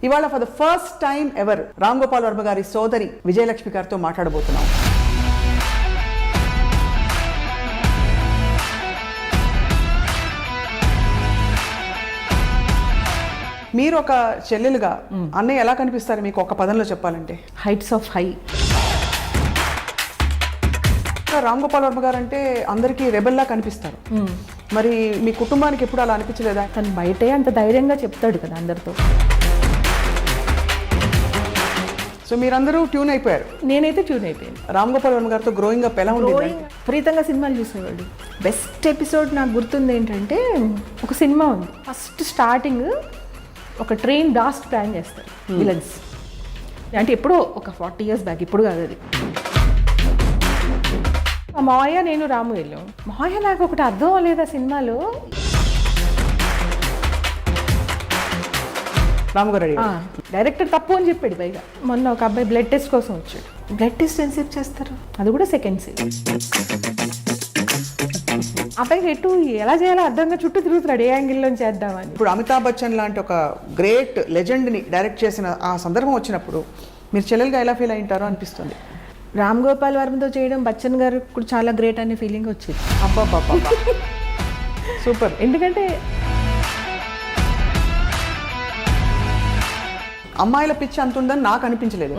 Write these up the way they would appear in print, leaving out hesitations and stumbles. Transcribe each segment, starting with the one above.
ఇవాళ for the first time ever Ram Gopal Varma గారి సోదరి విజయలక్ష్మి గారితో మాట్లాడబోతున్నాం. మీరు ఒక చెల్లెలుగా అన్నయ్య ఎలా కనిపిస్తారు మీకు ఒక పదంలో చెప్పాలంటే? Heights of high. Ram Gopal Varma గారు అంటే అందరికీ రెబెల్లా కనిపిస్తారు. మరి మీ కుటుంబానికి ఎప్పుడు అలా అనిపించలేదా? తను బయటే అంత ధైర్యంగా చెప్తాడు కదా అందరితో. సో మీరందరూ ట్యూన్ అయిపోయారు. నేనైతే ట్యూన్ అయిపోయాను. రామ్ గోపాల్ వర్మ గారితో గ్రోయింగ్ అప్ ఎలా ఉంది? విపరీతంగా సినిమాలు చూసేవాడు. బెస్ట్ ఎపిసోడ్ నాకు గుర్తుంది ఏంటంటే, ఒక సినిమా ఉంది, ఫస్ట్ స్టార్టింగ్ ఒక ట్రైన్ బ్లాస్ట్ ప్లాన్ చేస్తారు విలన్స్. అంటే ఎప్పుడో ఒక 40 years బ్యాక్, ఇప్పుడు కాదు అది. మాయ నేను రాము వెళ్ళాం. మాయ నాకు ఒకటి అర్థం అవ్వలేదు ఆ సినిమాలో. రాము గారు డైరెక్టర్ తప్పు అని చెప్పాడు. పైగా మొన్న ఒక అబ్బాయి బ్లడ్ టెస్ట్ కోసం వచ్చాడు. బ్లడ్ టెస్ట్ ఎంతసేపు చేస్తారు? అది కూడా సెకండ్ సేపు. అబ్బాయికి ఎటు ఎలా చేయాలో అర్థంగా చుట్టూ తిరుగుతున్నాడు, ఏ యాంగిల్లో చేద్దామని. ఇప్పుడు అమితాబ్ బచ్చన్ లాంటి ఒక గ్రేట్ లెజెండ్ని డైరెక్ట్ చేసిన ఆ సందర్భం వచ్చినప్పుడు మీరు చెల్లెలుగా ఎలా ఫీల్ అయింటారో అనిపిస్తుంది. రామ్ గోపాల్ వర్మతో చేయడం బచ్చన్ గారు కూడా చాలా గ్రేట్ అనే ఫీలింగ్ వచ్చింది. అబ్బా సూపర్. ఎందుకంటే అమ్మాయిల పిచ్చి అంత ఉందని నాకు అనిపించలేదు.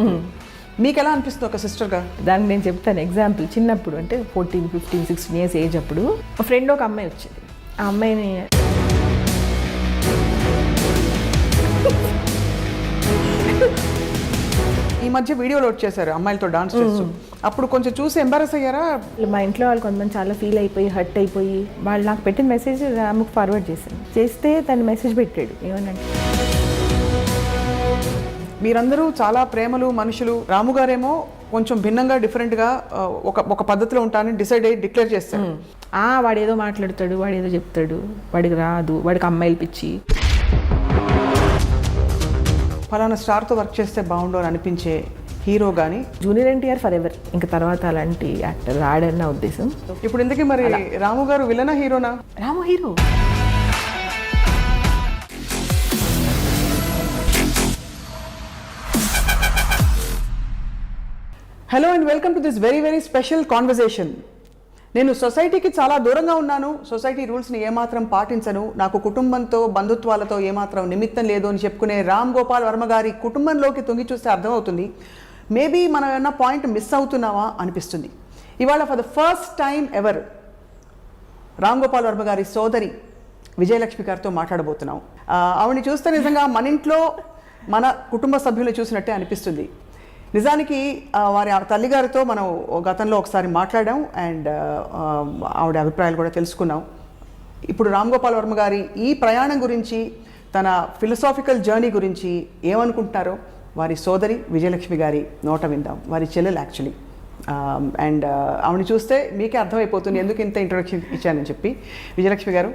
మీకు ఎలా అనిపిస్తుంది ఒక సిస్టర్గా? దానికి నేను చెప్తాను ఎగ్జాంపుల్. చిన్నప్పుడు అంటే 14, 15, 16 years ఏజ్ అప్పుడు ఒక ఫ్రెండ్ ఒక అమ్మాయి వచ్చేది. ఆ అమ్మాయిని ఈ మధ్య వీడియో లోడ్ చేశారు అమ్మాయిలతో డాన్స్ చేస్తూ. అప్పుడు కొంచెం చూసి ఎంబారస్ అయ్యారా? మా ఇంట్లో వాళ్ళు కొంతమంది చాలా ఫీల్ అయిపోయి, హర్ట్ అయిపోయి, వాళ్ళు నాకు పెట్టిన మెసేజ్ రాముకు ఫార్వర్డ్ చేశాను. చేస్తే తను మెసేజ్ పెట్టాడు ఏమనంటే, మీరందరూ చాలా ప్రేమలు మనుషులు, రాము గారేమో కొంచెం భిన్నంగా డిఫరెంట్గా ఒక పద్ధతిలో ఉంటానని డిసైడ్ అయ్యి డిక్లేర్ చేస్తాడు. వాడు ఏదో మాట్లాడతాడు, వాడు ఏదో చెప్తాడు, వాడికి రాదు, వాడికి అమ్మాయిలు పిచ్చి, ఫలానా స్టార్తో వర్క్ చేస్తే బాగుండు అని అనిపించే హీరో కానీ జూనియర్ ఎన్టీఆర్ ఫర్ ఎవర్, ఇంకా తర్వాత అలాంటి యాక్టర్ రాడని నా ఉద్దేశం. ఇప్పుడు ఇందుకే మరి రాము గారు విలనా హీరోనా? Ramu hero. Hello and welcome to this very very special conversation. నేను సొసైటీకి చాలా దూరంగా ఉన్నాను, సొసైటీ రూల్స్ని ఏమాత్రం పాటించను, నాకు కుటుంబంతో బంధుత్వాలతో ఏమాత్రం నిమిత్తం లేదు అని చెప్పుకునే రామ్ గోపాల్ వర్మ గారి కుటుంబంలోకి తొంగి చూస్తే అర్థమవుతుంది. మేబీ మనం ఏమన్నా పాయింట్ మిస్ అవుతున్నావా అనిపిస్తుంది. ఇవాళ for the first time ever Ram Gopal Varma గారి సోదరి విజయలక్ష్మి గారితో మాట్లాడబోతున్నాం. ఆవిడని చూస్తే నిజంగా మన ఇంట్లో మన కుటుంబ సభ్యులు చూసినట్టే అనిపిస్తుంది. నిజానికి వారి తల్లిగారితో మనం గతంలో ఒకసారి మాట్లాడాం అండ్ ఆవిడ అభిప్రాయాలు కూడా తెలుసుకున్నాం. ఇప్పుడు రామ్ గోపాల్ వర్మ గారి ఈ ప్రయాణం గురించి, తన ఫిలసాఫికల్ జర్నీ గురించి ఏమనుకుంటున్నారో వారి సోదరి విజయలక్ష్మి గారి నోట విందాం. వారి చెల్లెలు యాక్చువల్లీ. అండ్ ఆవిడని చూస్తే మీకే అర్థమైపోతుంది ఎందుకు ఇంత ఇంట్రొడక్షన్ ఇచ్చానని చెప్పి. విజయలక్ష్మి గారు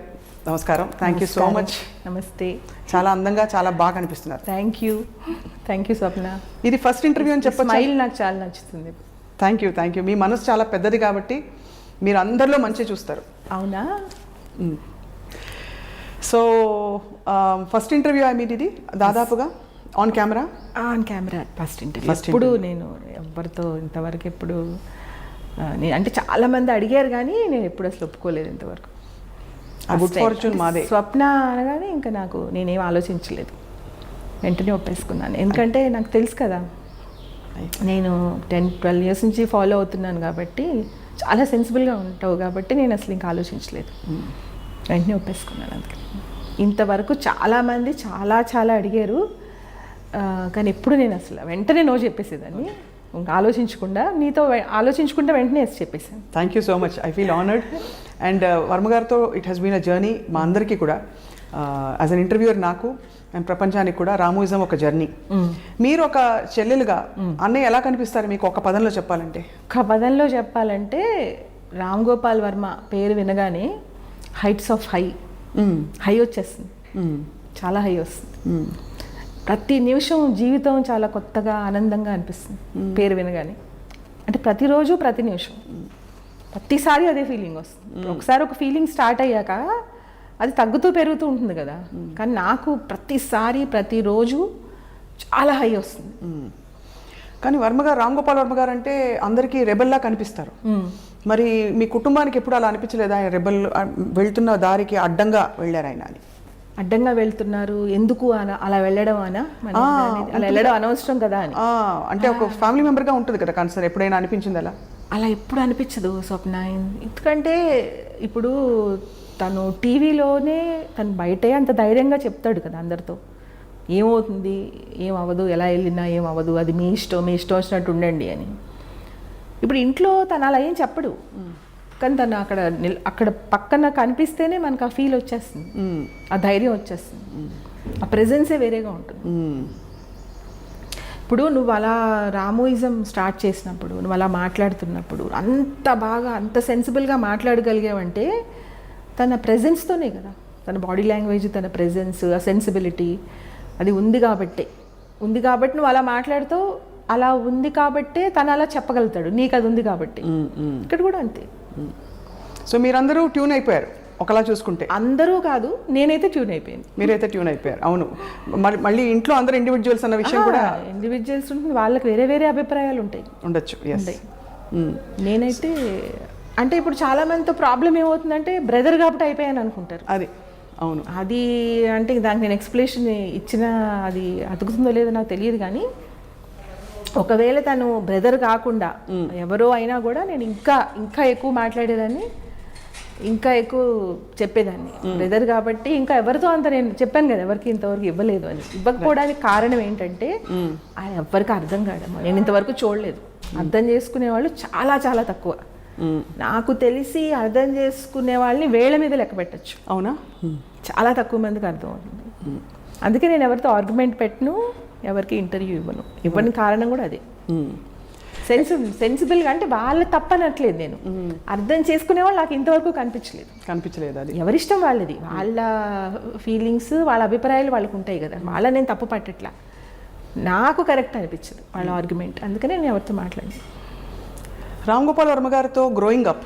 నమస్కారం. Thank you so much. నమస్తే. చాలా అందంగా చాలా బాగా అనిపిస్తున్నారు. థ్యాంక్ యూ స్వప్న. ఇది ఫస్ట్ ఇంటర్వ్యూ అని చెప్పొచ్చు. స్మైల్ నాకు చాలా నచ్చుతుంది. Thank you. మీ మనసు చాలా పెద్దది కాబట్టి మీరు అందరిలో మంచి చూస్తారు. అవునా? సో ఫస్ట్ ఇంటర్వ్యూ ఇది దాదాపుగా ఆన్ కెమెరా ఫస్ట్ ఇంటర్వ్యూ. ఇప్పుడు నేను ఎవరితో ఇంతవరకు ఎప్పుడు నేను అంటే చాలా మంది అడిగారు కానీ నేను ఎప్పుడు అసలు ఒప్పుకోలేదు ఇంతవరకు. గుడ్ ఫార్చ్యూన్ మాదే. స్వప్న అనగానే ఇంకా నేనేం ఆలోచించలేదు, వెంటనే ఒప్పేసుకున్నాను. ఎందుకంటే నాకు తెలుసు కదా, నేను 10-12 years నుంచి ఫాలో అవుతున్నాను కాబట్టి, చాలా సెన్సిబుల్గా ఉంటావు కాబట్టి నేను అసలు ఇంకా ఆలోచించలేదు, వెంటనే ఒప్పేసుకున్నాను. అందుకే ఇంతవరకు చాలామంది చాలా అడిగారు కానీ ఎప్పుడు నేను అసలు వెంటనే నో చెప్పేసేదాన్ని, ఇంకా ఆలోచించకుండా. నీతో ఆలోచించకుండా వెంటనే చెప్పేసాను. Thank you so much. I feel honoured. And Varma గారితో it has been a journey. మా అందరికీ కూడా యాజ్ అన్ ఇంటర్వ్యూయర్ నాకు అండ్ ప్రపంచానికి కూడా రామోయిజం ఒక జర్నీ. మీరు ఒక చెల్లెలుగా అన్నయ్య ఎలా కనిపిస్తారు మీకు ఒక పదంలో చెప్పాలంటే? ఒక పదంలో చెప్పాలంటే రామ్ గోపాల్ వర్మ పేరు వినగానే హైట్స్ ఆఫ్ హై వచ్చేస్తుంది. చాలా హై వస్తుంది. ప్రతి నిమిషం జీవితం చాలా కొత్తగా ఆనందంగా అనిపిస్తుంది పేరు వినగానే. అంటే ప్రతిరోజు ప్రతి నిమిషం ప్రతిసారి అదే ఫీలింగ్ వస్తుంది. ఒకసారి ఒక ఫీలింగ్ స్టార్ట్ అయ్యాక అది తగ్గుతూ పెరుగుతూ ఉంటుంది కదా. కానీ నాకు ప్రతిసారి ప్రతిరోజు చాలా హై వస్తుంది. కానీ రామ్ గోపాల్ వర్మ గారు అంటే అందరికీ రెబెల్లా కనిపిస్తారు. మరి మీ కుటుంబానికి ఎప్పుడు అలా అనిపించలేదా ఆయన రెబెల్ వెళ్తున్న దారికి అడ్డంగా వెళ్ళారు ఆయన అని? అడ్డంగా వెళ్తున్నారు ఎందుకు అలా వెళ్ళడం అలా వెళ్ళడం అనవసరం కదా అని అంటే ఒక ఫ్యామిలీ మెంబర్గా ఉంటుంది కదా కన్సర్న్, ఎప్పుడైనా అనిపించింది అలా? అలా ఎప్పుడు అనిపించదు స్వప్న. ఎందుకంటే ఇప్పుడు తను టీవీలోనే తను బయటే అంత ధైర్యంగా చెప్తాడు కదా అందరితో, ఏమవుతుంది ఏం అవ్వదు, ఎలా వెళ్ళినా ఏం అవ్వదు, అది మీ ఇష్టం వచ్చినట్టు ఉండండి అని. ఇప్పుడు ఇంట్లో తను అలా ఏం చెప్పడు, కానీ తను అక్కడ పక్కన కనిపిస్తేనే మనకు ఆ ఫీల్ వచ్చేస్తుంది, ఆ ధైర్యం వచ్చేస్తుంది, ఆ ప్రెజెన్సే వేరేగా ఉంటుంది. ఇప్పుడు నువ్వు అలా రామోయిజం స్టార్ట్ చేసినప్పుడు, నువ్వు అలా మాట్లాడుతున్నప్పుడు అంత బాగా అంత సెన్సిబుల్గా మాట్లాడగలిగావంటే తన ప్రెజెన్స్తోనే కదా, తన బాడీ లాంగ్వేజ్, తన ప్రెజెన్స్, ఆ సెన్సిబిలిటీ అది ఉంది కాబట్టి నువ్వు అలా మాట్లాడుతూ అలా ఉంది కాబట్టే తను అలా చెప్పగలుగుతాడు, నీకు అది ఉంది కాబట్టి. ఇక్కడ కూడా అంతే. సో మీరందరూ ట్యూన్ అయిపోయారు ఒకలా చూసుకుంటే? అందరూ కాదు, నేనైతే ట్యూన్ అయిపోయాను. మీరైతే ట్యూన్ అయిపోయారు, అవును. మళ్ళీ ఇంట్లో అందరూ ఇండివిజువల్స్ అన్న విషయం కూడా ఇండివిజువల్స్ ఉంటుంది, వాళ్ళకి వేరే వేరే అభిప్రాయాలు ఉంటాయి, ఉండొచ్చు. నేనైతే అంటే ఇప్పుడు చాలా మందితో ప్రాబ్లం ఏమవుతుందంటే బ్రదర్ కాబట్టి అయిపోయాను అనుకుంటారు. అది అవును, అది అంటే దానికి నేను ఎక్స్ప్లెనేషన్ ఇచ్చిన అది అతుకుతుందో లేదో నాకు తెలియదు, కానీ ఒకవేళ తను బ్రదర్ కాకుండా ఎవరో అయినా కూడా నేను ఇంకా ఎక్కువ మాట్లాడేదాన్ని, ఇంకా ఎక్కువ చెప్పేదాన్ని. బ్రదర్ కాబట్టి ఇంకా ఎవరితో అంత నేను చెప్పాను కదా, ఎవరికి ఇంతవరకు ఇవ్వలేదు అని. ఇవ్వకపోవడానికి కారణం ఏంటంటే ఆయన ఎవరికి అర్థం కాదమ్మా, నేను ఇంతవరకు చూడలేదు. అర్థం చేసుకునే వాళ్ళు చాలా చాలా తక్కువ. నాకు తెలిసి అర్థం చేసుకునే వాళ్ళని వేళ్ల మీద లెక్క పెట్టచ్చు. అవునా? చాలా తక్కువ మందికి అర్థం అవుతుంది. అందుకే నేను ఎవరితో ఆర్గ్యుమెంట్ పెట్టను, ఎవరికి ఇంటర్వ్యూ ఇవ్వని కారణం కూడా అదే. సెన్సిబుల్గా అంటే వాళ్ళ తప్పనట్లేదు, నేను అర్థం చేసుకునే వాళ్ళు నాకు ఇంతవరకు కనిపించలేదు. అది ఎవరిష్టం వాళ్ళది, వాళ్ళ ఫీలింగ్స్, వాళ్ళ అభిప్రాయాలు వాళ్ళకు ఉంటాయి కదా, వాళ్ళ నేను తప్పు పట్టట్లా. నాకు కరెక్ట్ అనిపించదు వాళ్ళ ఆర్గ్యుమెంట్, అందుకనే నేను ఎవరితో మాట్లాడి. రామ్ గోపాల్ వర్మ గారితో గ్రోయింగ్ అప్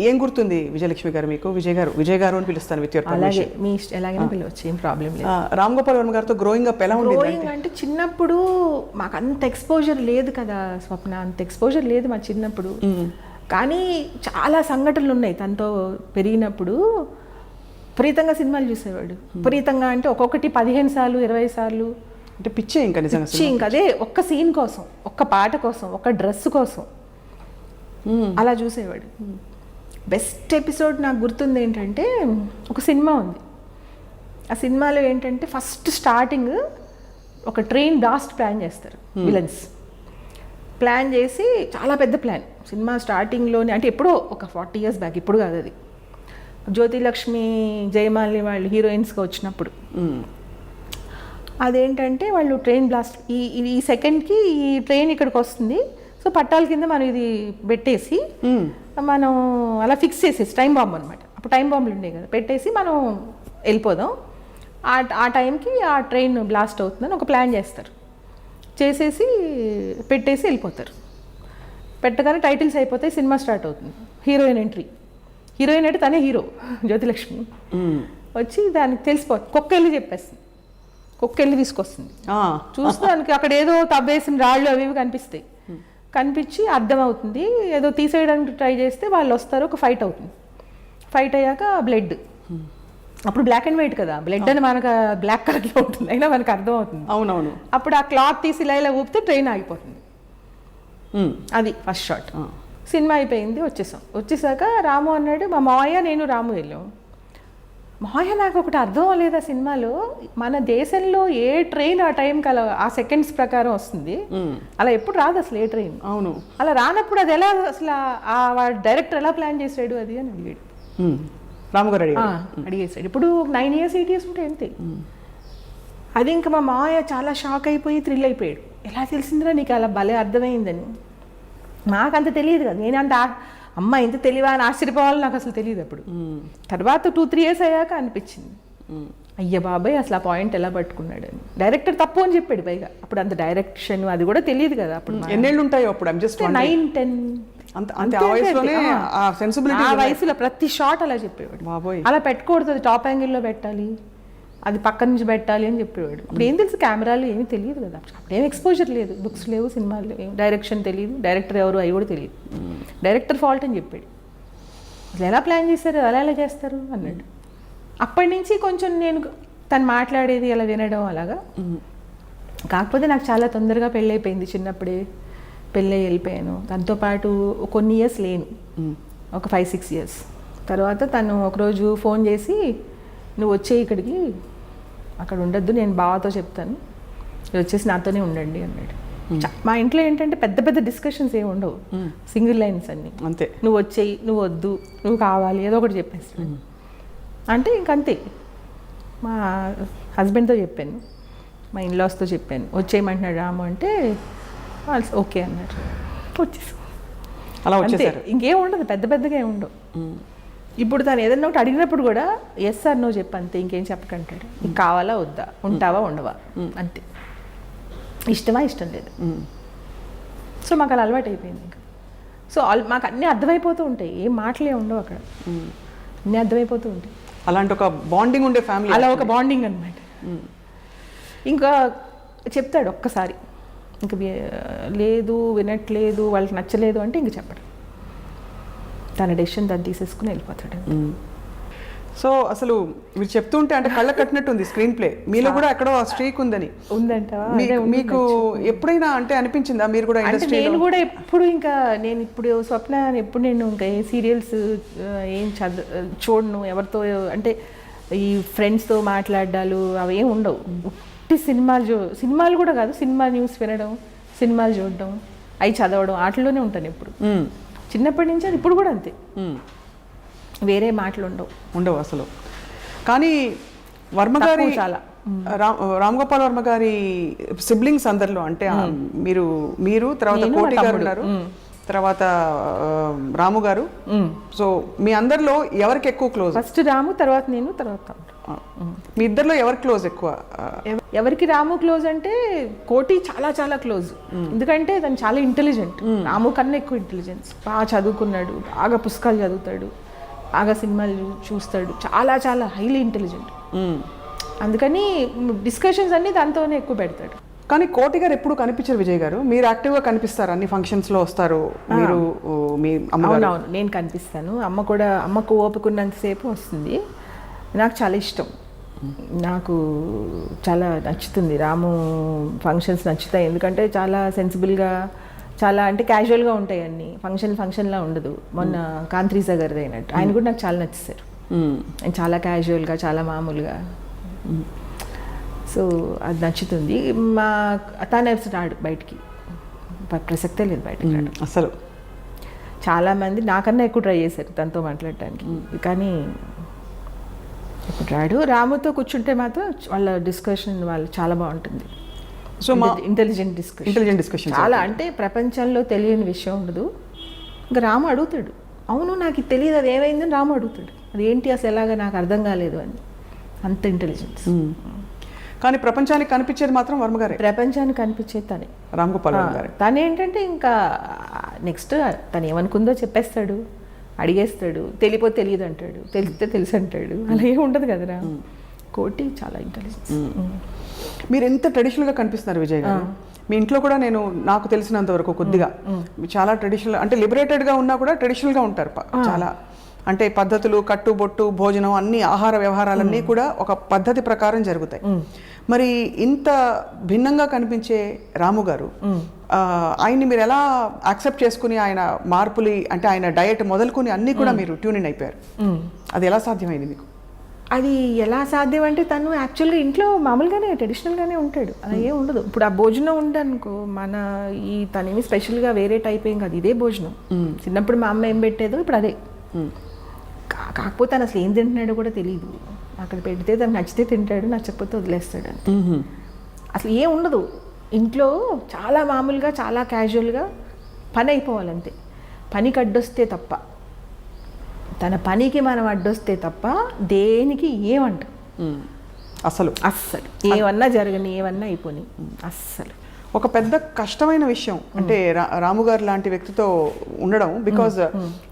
ఏం గుర్తుంది విజయలక్ష్మి గారు మీకు? విజయ్ గారు అని పిలుస్తాను, విత్ యువర్ పర్మిషన్. అలాగే మీ ఎలాగైనా పిలవచ్చు, ఏం ప్రాబ్లం లేదు. రామ్ గోపాల్ వర్మ గారితో గ్రోయింగ్ అప్ ఎలా ఉంది? గ్రోయింగ్ అంటే చిన్నప్పుడు మాకు అంత ఎక్స్పోజర్ లేదు కదా స్వప్న, అంత ఎక్స్పోజర్ లేదు మా చిన్నప్పుడు. కానీ చాలా సంఘటనలు ఉన్నాయి తనతో పెరిగినప్పుడు. విపరీతంగా సినిమాలు చూసేవాడు, విపరీతంగా అంటే ఒక్కొక్కటి 15 సార్లు 20 సార్లు. అంటే పిచ్చే ఇంకా నిజంగా, ఇంకా అదే ఒక్క సీన్ కోసం, ఒక్క పాట కోసం, ఒక్క డ్రెస్ కోసం అలా చూసేవాడు. బెస్ట్ ఎపిసోడ్ నాకు గుర్తుంది ఏంటంటే, ఒక సినిమా ఉంది, ఆ సినిమాలో ఏంటంటే ఫస్ట్ స్టార్టింగ్ ఒక ట్రైన్ బ్లాస్ట్ ప్లాన్ చేస్తారు విలన్స్. ప్లాన్ చేసి చాలా పెద్ద ప్లాన్, సినిమా స్టార్టింగ్లోనే, అంటే ఎప్పుడో ఒక 40 years బ్యాక్, ఇప్పుడు కాదు అది, జ్యోతిలక్ష్మి జయమాలిని వాళ్ళు హీరోయిన్స్గా వచ్చినప్పుడు. అదేంటంటే వాళ్ళు ట్రైన్ బ్లాస్ట్, ఈ సెకండ్కి ఈ ట్రైన్ ఇక్కడికి వస్తుంది, సో పట్టాల కింద మనం ఇది పెట్టేసి మనం అలా ఫిక్స్ చేసేసి, టైం బాంబు అనమాట, అప్పుడు టైం బాంబులు ఉండేవి కదా, పెట్టేసి మనం వెళ్ళిపోదాం, ఆ టైంకి ఆ ట్రైన్ బ్లాస్ట్ అవుతుందని ఒక ప్లాన్ చేస్తారు. చేసేసి పెట్టేసి వెళ్ళిపోతారు. పెట్టగానే టైటిల్స్ అయిపోతాయి, సినిమా స్టార్ట్ అవుతుంది. హీరోయిన్ ఎంట్రీ, హీరోయిన్ అంటే తనే హీరో జ్యోతిలక్ష్మి వచ్చి దానికి తెలిసిపోతుంది, కుక్కెళ్ళి చెప్పేస్తుంది, కుక్కెళ్ళి తీసుకొస్తుంది. చూస్తే దానికి అక్కడ ఏదో తవ్వేసిన రాళ్ళు అవి ఇవి కనిపిస్తాయి, కనిపించి అర్థమవుతుంది, ఏదో తీసేయడానికి ట్రై చేస్తే వాళ్ళు వస్తారు, ఒక ఫైట్ అవుతుంది. ఫైట్ అయ్యాక బ్లడ్, అప్పుడు బ్లాక్ అండ్ వైట్ కదా, బ్లడ్ అని మనకు బ్లాక్ కలర్లో ఉంటుంది, అయినా మనకు అర్థం అవుతుంది. అవునవును. అప్పుడు ఆ క్లాత్ తీసి ఇలా ఊపితే ట్రైన్ ఆగిపోతుంది. అది ఫస్ట్ షాట్. సినిమా అయిపోయింది, వచ్చేసాక రాము అన్నాడు, మా మావయ్య నేను రాము వెళ్ళాం. మావయ్య నాకు ఒకటి అర్థం అవ్వలేదు ఆ సినిమాలో, మన దేశంలో ఏ ట్రైన్ ఆ టైంకి అలా ఆ సెకండ్స్ ప్రకారం వస్తుంది, అలా ఎప్పుడు రాదు అసలు ఏ ట్రైన్. అవును, అలా రానప్పుడు అది ఎలా అసలు వాడు డైరెక్టర్ ఎలా ప్లాన్ చేసాడు అది అని అడిగాడు. రాము గారు అడిగేసాడు. ఇప్పుడు 9 years 8 years ఉంటే అంతే. అది ఇంకా మా మావయ్య చాలా షాక్ అయిపోయి థ్రిల్ అయిపోయాడు, ఎలా తెలిసిందిరా నీకు అలా భలే అర్థమైందని. నాకంత తెలియదు కదా, నేనంత అమ్మ ఇంత తెలివా అని ఆశ్చర్యపోవాలి, నాకు అసలు తెలియదు అప్పుడు. తర్వాత 2-3 years అయ్యాక అనిపించింది, అయ్య బాబాయ్ అసలు ఆ పాయింట్ ఎలా పట్టుకున్నాడు అని. డైరెక్టర్ తప్పు అని చెప్పాడు పైగా, అప్పుడు అంత డైరెక్షన్ అది కూడా తెలియదు కదా అప్పుడు. ఎన్నేళ్ళు ఉంటాయో అప్పుడు? 9-10. ఆ వయసులో ప్రతి షాట్ అలా చెప్పేవాడు. అలా పెట్టకూడదు, టాప్ యాంగిల్లో పెట్టాలి, అది పక్క నుంచి పెట్టాలి అని చెప్పేవాడు. అప్పుడు ఏం తెలుసు, కెమెరాలు ఏమీ తెలియదు కదా, అప్పుడేం ఎక్స్పోజర్ లేదు, బుక్స్ లేవు, సినిమాలు లేవు, డైరెక్షన్ తెలియదు, డైరెక్టర్ ఎవరు అవి కూడా తెలియదు. డైరెక్టర్ ఫాల్ట్ అని చెప్పాడు. అసలు ఎలా ప్లాన్ చేశారు, ఎలా చేస్తారు అన్నాడు. అప్పటి నుంచి కొంచెం నేను తను మాట్లాడేది అలా వినడం అలాగా. కాకపోతే నాకు చాలా తొందరగా పెళ్ళైపోయింది, చిన్నప్పుడే పెళ్ళై వెళ్ళిపోయాను. దాంతోపాటు కొన్ని ఇయర్స్ లేను, ఒక 5-6 ఇయర్స్ తర్వాత తను ఒకరోజు ఫోన్ చేసి, నువ్వు వచ్చే ఇక్కడికి, అక్కడ ఉండొద్దు, నేను బావతో చెప్తాను, మీరు వచ్చేసి నాతోనే ఉండండి అన్నాడు. మా ఇంట్లో ఏంటంటే పెద్ద పెద్ద డిస్కషన్స్ ఏమి ఉండవు, సింగిల్ లైన్స్ అన్ని అంతే. నువ్వు వచ్చేయి, నువ్వు వద్దు, నువ్వు కావాలి, ఏదో ఒకటి చెప్పేస్తాను అంటే ఇంకంతే. మా హస్బెండ్తో చెప్పాను, మా ఇన్లాస్తో చెప్పాను, వచ్చేయమంటున్నాడు రాము అంటే వాళ్ళు ఓకే అన్నారు, వచ్చేసి అలా అంతే. వచ్చేసారు. ఇంకేం ఉండదు, పెద్ద పెద్దగా ఏమి ఉండవు. ఇప్పుడు తను ఏదన్నా ఒకటి అడిగినప్పుడు కూడా ఎస్ సార్ నో చెప్పు అంతే, ఇంకేం చెప్పకంటాడు. నీకు కావాలా వద్దా, ఉంటావా ఉండవా అంతే, ఇష్టమా ఇష్టం లేదు. సో మాకు అలా అలవాటు అయిపోయింది ఇంకా. సో మాకు అన్నీ అర్థమైపోతూ ఉంటాయి, ఏం మాటలే ఉండవు అక్కడ, అన్నీ అర్థమైపోతూ ఉంటాయి. అలాంటి ఒక బాండింగ్ ఉండే ఫ్యామిలీ, అలా ఒక బాండింగ్ అనమాట. ఇంకా చెప్తాడు ఒక్కసారి, ఇంకా లేదు వినట్లేదు, వాళ్ళకి నచ్చలేదు అంటే ఇంక చెప్పడు, తన డెసిషన్ దాన్ని తీసేసుకుని వెళ్ళిపోతాడు. సో అసలు మీరు చెప్తుంటే అంటే కళ్ళ కట్టినట్టు ఉంది స్క్రీన్ ప్లే, మీలో కూడా ఎక్కడో ఆ స్ట్రీక్ ఉందని. ఉందంటావా? మీకు ఎప్పుడైనా అంటే అనిపించిందా మీరు కూడా అంటే నేను కూడా ఎప్పుడు ఇంకా నేను ఇప్పుడు స్వప్న ఎప్పుడు నేను ఇంకా ఏ సీరియల్స్ ఏం చూడను, ఎవరితో అంటే ఈ ఫ్రెండ్స్తో మాట్లాడాలు అవి ఏం ఉండవు. ఉట్టి సినిమాలు కూడా కాదు, సినిమా న్యూస్ వినడం, సినిమాలు చూడడం, అవి చదవడం, వాటిలోనే ఉంటాను ఎప్పుడు. చిన్నప్పటి నుంచి అది ఇప్పుడు కూడా అంతే, వేరే మాటలు ఉండవు అసలు. కానీ వర్మ గారి చాలా రామ్ గోపాల్ వర్మ గారి సిబ్లింగ్స్ అందరిలో అంటే మీరు తర్వాత కోటి గారు ఉన్నారు, తర్వాత రాము గారు. సో మీ అందరిలో ఎవరికి ఎక్కువ క్లోజ్? ఫస్ట్ రాము, తర్వాత నేను, తర్వాత మీ ఇద్దరిలో ఎవరు క్లోజ్ ఎక్కువ? ఎవరికి రాము క్లోజ్ అంటే కోటి చాలా చాలా క్లోజ్, ఎందుకంటే తను చాలా ఇంటెలిజెంట్, రాము కన్నా ఎక్కువ ఇంటెలిజెన్స్. బాగా చదువుకున్నాడు, బాగా పుస్తకాలు చదువుతాడు, బాగా సినిమాలు చూస్తాడు, చాలా చాలా హైలీ ఇంటెలిజెంట్. అందుకని డిస్కషన్స్ అన్నీ దాంతోనే ఎక్కువ పెడతాడు. కానీ కోటి గారు ఎప్పుడు కనిపించారు విజయ్ గారు, మీరు యాక్టివ్గా కనిపిస్తారు, అన్ని ఫంక్షన్స్లో వస్తారు మీరు, మీ అమ్మ? అవునవును, నేను కనిపిస్తాను. అమ్మ కూడా, అమ్మకు ఓపుకున్నంతసేపు వస్తుంది. నాకు చాలా ఇష్టం, నాకు చాలా నచ్చుతుంది రాము ఫంక్షన్స్ నచ్చుతాయి, ఎందుకంటే చాలా సెన్సిబుల్గా, చాలా అంటే క్యాజువల్గా ఉంటాయి అన్నీ, ఫంక్షన్లా ఉండదు. మొన్న కాంత్రీజా గారిది అయినట్టు ఆయన కూడా నాకు చాలా నచ్చేసారు. ఆయన చాలా క్యాజువల్గా, చాలా మామూలుగా, సో అది నచ్చుతుంది. మా తను రాడు బయటికి, ప్రసక్తే లేదు బయటకు రాడు అసలు. చాలామంది నాకన్నా ఎక్కువ ట్రై చేశారు తనతో మాట్లాడటానికి, కానీ ఇప్పుడు రాడు. రాముతో కూర్చుంటే మాత్రం వాళ్ళ డిస్కషన్ వాళ్ళు చాలా బాగుంటుంది. సో మా ఇంటెలిజెంట్ డిస్కషన్ చాలా, అంటే ప్రపంచంలో తెలియని విషయం ఉండదు. ఇంకా రాము అడుగుతాడు, అవును నాకు ఇది తెలియదు, అది ఏమైందని రాము అడుగుతాడు, అది ఏంటి అసలు ఎలాగా నాకు అర్థం కాలేదు అని, అంత ఇంటెలిజెన్స్. కానీ ప్రపంచానికి కనిపించేది మాత్రం వర్మ గారే, ప్రపంచానికి కనిపించేది తనే, రామ్ గోపాల్ వర్మ గారే. తను ఏంటంటే ఇంకా నెక్స్ట్ తను ఏమనుకుందో చెప్పేస్తాడు, అడిగేస్తాడు, తెలియపోతే తెలియదు అంటాడు, తెలిస్తే తెలుసు అంటాడు, అలా ఏమి ఉండదు కదరా. కోటి చాలా ఇంటెలిజెన్స్. మీరు ఎంత ట్రెడిషనల్గా కనిపిస్తున్నారు విజయ్ గారు, మీ ఇంట్లో కూడా నేను నాకు తెలిసినంత వరకు కొద్దిగా చాలా ట్రెడిషనల్, అంటే లిబరేటెడ్గా ఉన్నా కూడా ట్రెడిషనల్గా ఉంటారు చాలా. అంటే పద్ధతులు, కట్టుబొట్టు, భోజనం, అన్ని ఆహార వ్యవహారాలన్నీ కూడా ఒక పద్ధతి ప్రకారం జరుగుతాయి. మరి ఇంత భిన్నంగా కనిపించే రాము గారు, ఆయన్ని మీరు ఎలా యాక్సెప్ట్ చేసుకుని ఆయన మార్పులు, అంటే ఆయన డయట్ మొదలుకొని అన్నీ కూడా మీరు ట్యూన్ ఇన్ అయిపోయారు, అది ఎలా సాధ్యమైంది మీకు? అది ఎలా సాధ్యం అంటే తను యాక్చువల్గా ఇంట్లో మామూలుగానే ట్రెడిషనల్గానే ఉంటాడు, అలా ఏం ఉండదు. ఇప్పుడు ఆ భోజనం ఉండనుకో, మన ఈ తనేమి స్పెషల్గా వేరే టైప్ ఏం కాదు, ఇదే భోజనం. చిన్నప్పుడు మా అమ్మ ఏం పెట్టేదో ఇప్పుడు అదే. కాకపోతే తను అసలు ఏం తింటున్నాడో కూడా తెలియదు, అక్కడ పెడితే తను నచ్చితే తింటాడు, నచ్చకపోతే వదిలేస్తాడు అని. అసలు ఏం ఉండదు ఇంట్లో, చాలా మామూలుగా, చాలా క్యాజువల్గా పని అయిపోవాలంతే. పనికి అడ్డొస్తే తప్ప, తన పనికి మనం అడ్డొస్తే తప్ప దేనికి ఏమంట అసలు ఏమన్నా జరగని, ఏమన్నా అయిపోయి అస్సలు. ఒక పెద్ద కష్టమైన విషయం అంటే రాము గారు లాంటి వ్యక్తితో ఉండడం, బికాజ్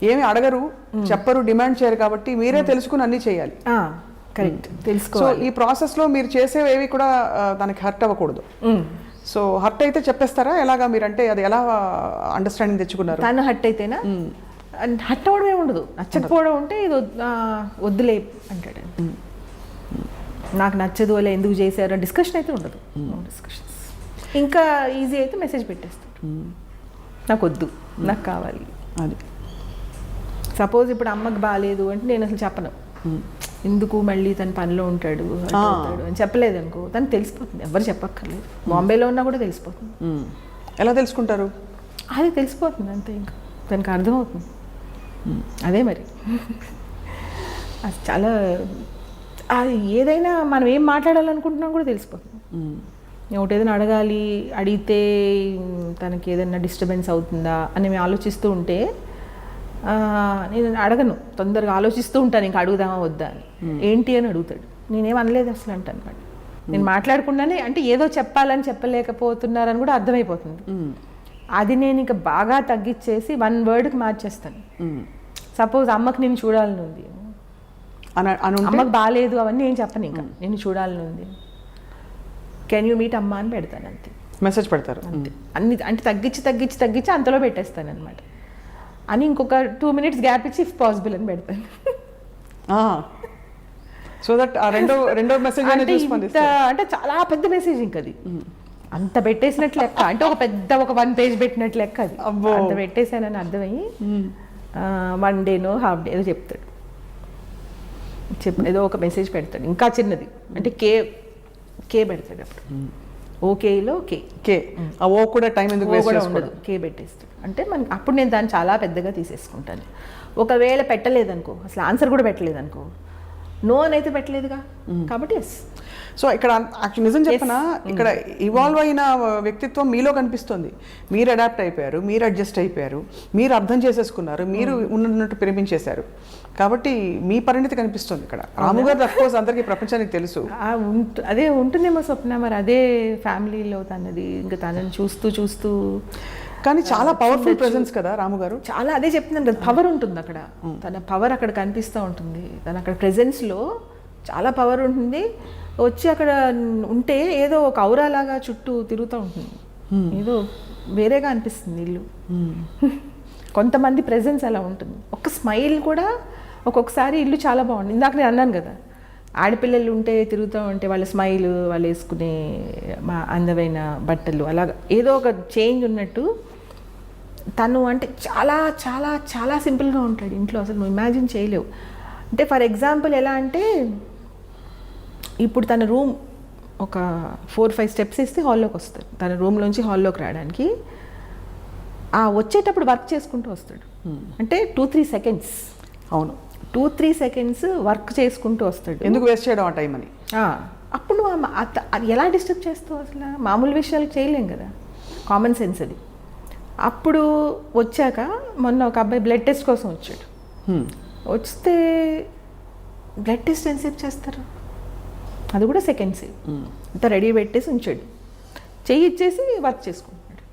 ఏమి అడగరు, చెప్పరు, డిమాండ్ చేయరు, కాబట్టి మీరే తెలుసుకుని అన్నీ చేయాలి. కరెక్ట్ సో తెలుసుకోవాలి. ఈ ప్రాసెస్లో మీరు చేసేవేవి కూడా దానికి హర్ట్ అవ్వకూడదు. సో హర్ట్ అయితే చెప్పేస్తారా ఎలాగా మీరంటే అది ఎలా అండర్స్టాండింగ్ తెచ్చుకున్నారు? తను హట్ అయితేనా? హట్ అవ్వడం ఏమి ఉండదు, నచ్చకపోవడం ఉంటే ఇది వద్దులే అంటాడు. నాకు నచ్చదు అలా ఎందుకు చేశారు డిస్కషన్ అయితే ఉండదు. డిస్కషన్స్ ఇంకా ఈజీ అయితే మెసేజ్ పెట్టేస్తాడు, నాకు వద్దు, నాకు కావాలి అది. సపోజ్ ఇప్పుడు అమ్మకి బాగాలేదు అంటే నేను అసలు చెప్పను, ఎందుకు మళ్ళీ తన పనిలో ఉంటాడు అని చెప్పలేదు అనుకో, తనకు తెలిసిపోతుంది. ఎవరు చెప్పక్కర్లేదు, బాంబేలో ఉన్నా కూడా తెలిసిపోతుంది. ఎలా తెలుసుకుంటారు? అది తెలిసిపోతుంది అంతే, ఇంకా తనకు అర్థమవుతుంది. అదే మరి అది చాలా, అది ఏదైనా మనం ఏం మాట్లాడాలనుకుంటున్నాం కూడా తెలిసిపోతుంది. ఒకటి ఏదైనా అడిగితే తనకి ఏదైనా డిస్టర్బెన్స్ అవుతుందా అని మేము ఆలోచిస్తూ ఉంటే నేను అడగను, తొందరగా ఆలోచిస్తూ ఉంటాను ఇంకా అడుగుదామా వద్దా అని. ఏంటి అని అడుగుతాడు, నేనేం అనలేదు అసలు అంటాను. వాడు నేను మాట్లాడకుండానే అంటే ఏదో చెప్పాలని చెప్పలేకపోతున్నారని కూడా అర్థమైపోతుంది. అది నేను ఇంకా బాగా తగ్గించేసి 1 wordకి మార్చేస్తాను. సపోజ్ అమ్మకి నేను చూడాలని ఉంది, అమ్మకి బాగాలేదు అవన్నీ ఏం చెప్పను, ఇంకా నేను చూడాలని ఉంది, కెన్ యూ మీట్ అమ్మ అని పెడతాను అంతే, మెసేజ్ పెడతారు అంతే. అన్ని అంటే తగ్గించి అంతలో పెట్టేస్తాను అనమాట. అని ఇంకొక 2 minutes గ్యాప్ ఇచ్చి ఇఫ్ పాసిబుల్ అని పెడతాను. సో దట్ రెండో మెసేజ్ అంటే చాలా పెద్ద మెసేజ్ ఇంకా అది, అంత పెట్టేసినట్లు లెక్క, అంటే ఒక 1 page పెట్టినట్లు లెక్క అది. అంత పెట్టేశానని అర్థమయ్యి 1 day ½ day ఏదో చెప్తాడు, ఏదో ఒక మెసేజ్ పెడతాడు ఇంకా చిన్నది, అంటే కే పెడతాడు. అప్పుడు ఓకేలో కే ఓ కూడా టైం ఎందుకు వేస్ట్ ఉండదు, కే పెట్టేస్తాడు. అంటే మనకి అప్పుడు నేను దాన్ని చాలా పెద్దగా తీసేసుకుంటాను. ఒకవేళ పెట్టలేదనుకో, అసలు ఆన్సర్ కూడా పెట్టలేదనుకో, నో అని అయితే పెట్టలేదుగా, కాబట్టి ఎస్. సో ఇక్కడ నిజం చెప్పనా, ఇక్కడ ఇవాల్వ్ అయిన వ్యక్తిత్వం మీలో కనిపిస్తుంది. మీరు అడాప్ట్ అయిపోయారు, మీరు అడ్జస్ట్ అయిపోయారు, మీరు అర్థం చేసేసుకున్నారు, మీరు ఉన్నట్టు ప్రేమించేశారు. కాబట్టి మీ పరిణితి కనిపిస్తుంది ఇక్కడ. రాముగారు అఫ్కోర్స్ అందరికీ ప్రపంచానికి తెలుసు, అదే ఉంటుందేమో స్వప్న, మరి అదే ఫ్యామిలీలో తనది, ఇంకా తనని చూస్తూ కానీ చాలా పవర్ఫుల్ ప్రెజెన్స్ కదా రాముగారు. చాలా, అదే చెప్తున్నాను కదా, పవర్ ఉంటుంది అక్కడ, తన పవర్ అక్కడ కనిపిస్తూ ఉంటుంది. తన అక్కడ ప్రెజెన్స్లో చాలా పవర్ ఉంటుంది. వచ్చి అక్కడ ఉంటే ఏదో ఒక ఔరాలాగా చుట్టూ తిరుగుతూ ఉంటుంది, ఏదో వేరేగా అనిపిస్తుంది ఇల్లు. కొంతమంది ప్రెజెన్స్ అలా ఉంటుంది. ఒక స్మైల్ కూడా ఒక్కొక్కసారి ఇల్లు చాలా బాగుంటుంది. ఇందాక నేను అన్నాను కదా, ఆడపిల్లలు ఉంటే తిరుగుతూ ఉంటే వాళ్ళ స్మైల్, వాళ్ళు వేసుకునే అందమైన బట్టలు, అలాగా ఏదో ఒక చేంజ్ ఉన్నట్టు తను అంటే చాలా చాలా చాలా సింపుల్గా ఉంటాడు ఇంట్లో, అసలు నువ్వు ఇమాజిన్ చేయలేవు. అంటే ఫర్ ఎగ్జాంపుల్ ఎలా అంటే, ఇప్పుడు తన రూమ్ ఒక 4-5 steps ఇస్తే హాల్లోకి వస్తాడు. తన రూమ్లోంచి హాల్లోకి రావడానికి వచ్చేటప్పుడు వర్క్ చేసుకుంటూ వస్తాడు. అంటే 2-3 seconds, అవును 2-3 seconds వర్క్ చేసుకుంటూ వస్తాడు. ఎందుకు వేస్ట్ చేయడం ఆ టైం అని. అప్పుడు అది ఎలా డిస్టర్బ్ చేస్తావు, అసలు మామూలు విషయాలు చేయలేం కదా, కామన్ సెన్స్ అది. అప్పుడు వచ్చాక మొన్న ఒక అబ్బాయి బ్లడ్ టెస్ట్ కోసం వచ్చాడు. వస్తే బ్లడ్ టెస్ట్ ఎంతసేపు చేస్తారు, అది కూడా సెకండ్స్. అంతా రెడీ పెట్టేసి ఉంచాడు, చెయ్యి ఇచ్చేసి వర్క్ చేసుకుంటున్నాడు.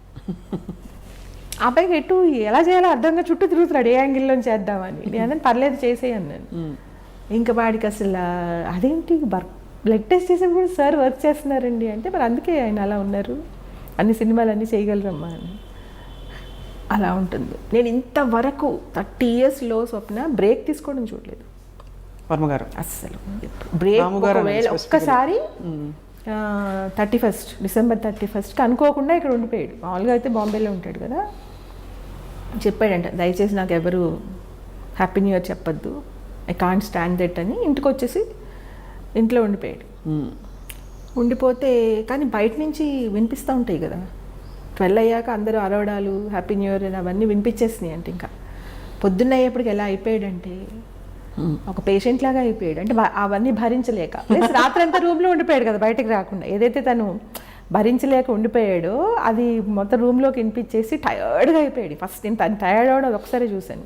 ఆ పైకి ఎటు ఎలా చేయాలో అర్థంగా చుట్టూ తిరుగుతున్నాడు, ఏ యాంగిల్లో చేద్దామని. నేను పర్లేదు చేసేయను నేను. ఇంకా వాడికి అసలు అదేంటి బ్లడ్ టెస్ట్ చేసినప్పుడు సార్ వర్క్ చేస్తున్నారండి అంటే, మరి అందుకే ఆయన అలా ఉన్నారు, అన్ని సినిమాలు అన్నీ చేయగలరమ్మా అని. అలా ఉంటుంది. నేను ఇంతవరకు 30 yearsలో స్వప్న బ్రేక్ తీసుకోవడం చూడలేదు వర్మగారు అస్సలు. బ్రేక్ ఒకవేళ ఒక్కసారి 31st December 31st అనుకోకుండా ఇక్కడ ఉండిపోయాడు. మామూలుగా అయితే బాంబేలో ఉంటాడు కదా, చెప్పాడంట, దయచేసి నాకు ఎవరు హ్యాపీ న్యూ ఇయర్ చెప్పొద్దు, ఐ కాంట్ స్టాండ్ దట్ అని. ఇంటికి వచ్చేసి ఇంట్లో ఉండిపోయాడు. ఉండిపోతే కానీ బయట నుంచి వినిపిస్తూ ఉంటాయి కదా, 12 అయ్యాక అందరూ అరవడాలు హ్యాపీ న్యూ ఇయర్ అని అవన్నీ వినిపించేసినాయి. అంటే ఇంకా పొద్దున్న అయ్యేప్పటికి ఎలా అయిపోయాడంటే ఒక పేషెంట్ లాగా అయిపోయాడు. అంటే అవన్నీ భరించలేక, ప్లస్ రాత్రంతా రూమ్లో ఉండిపోయాడు కదా, బయటకు రాకుండా. ఏదైతే తను భరించలేక ఉండిపోయాడో అది మొత్తం రూమ్లోకి వినిపించేసి టయర్డ్గా అయిపోయాడు. ఫస్ట్ నేను తను టయర్డ్ అవడం ఒకసారి చూశాను.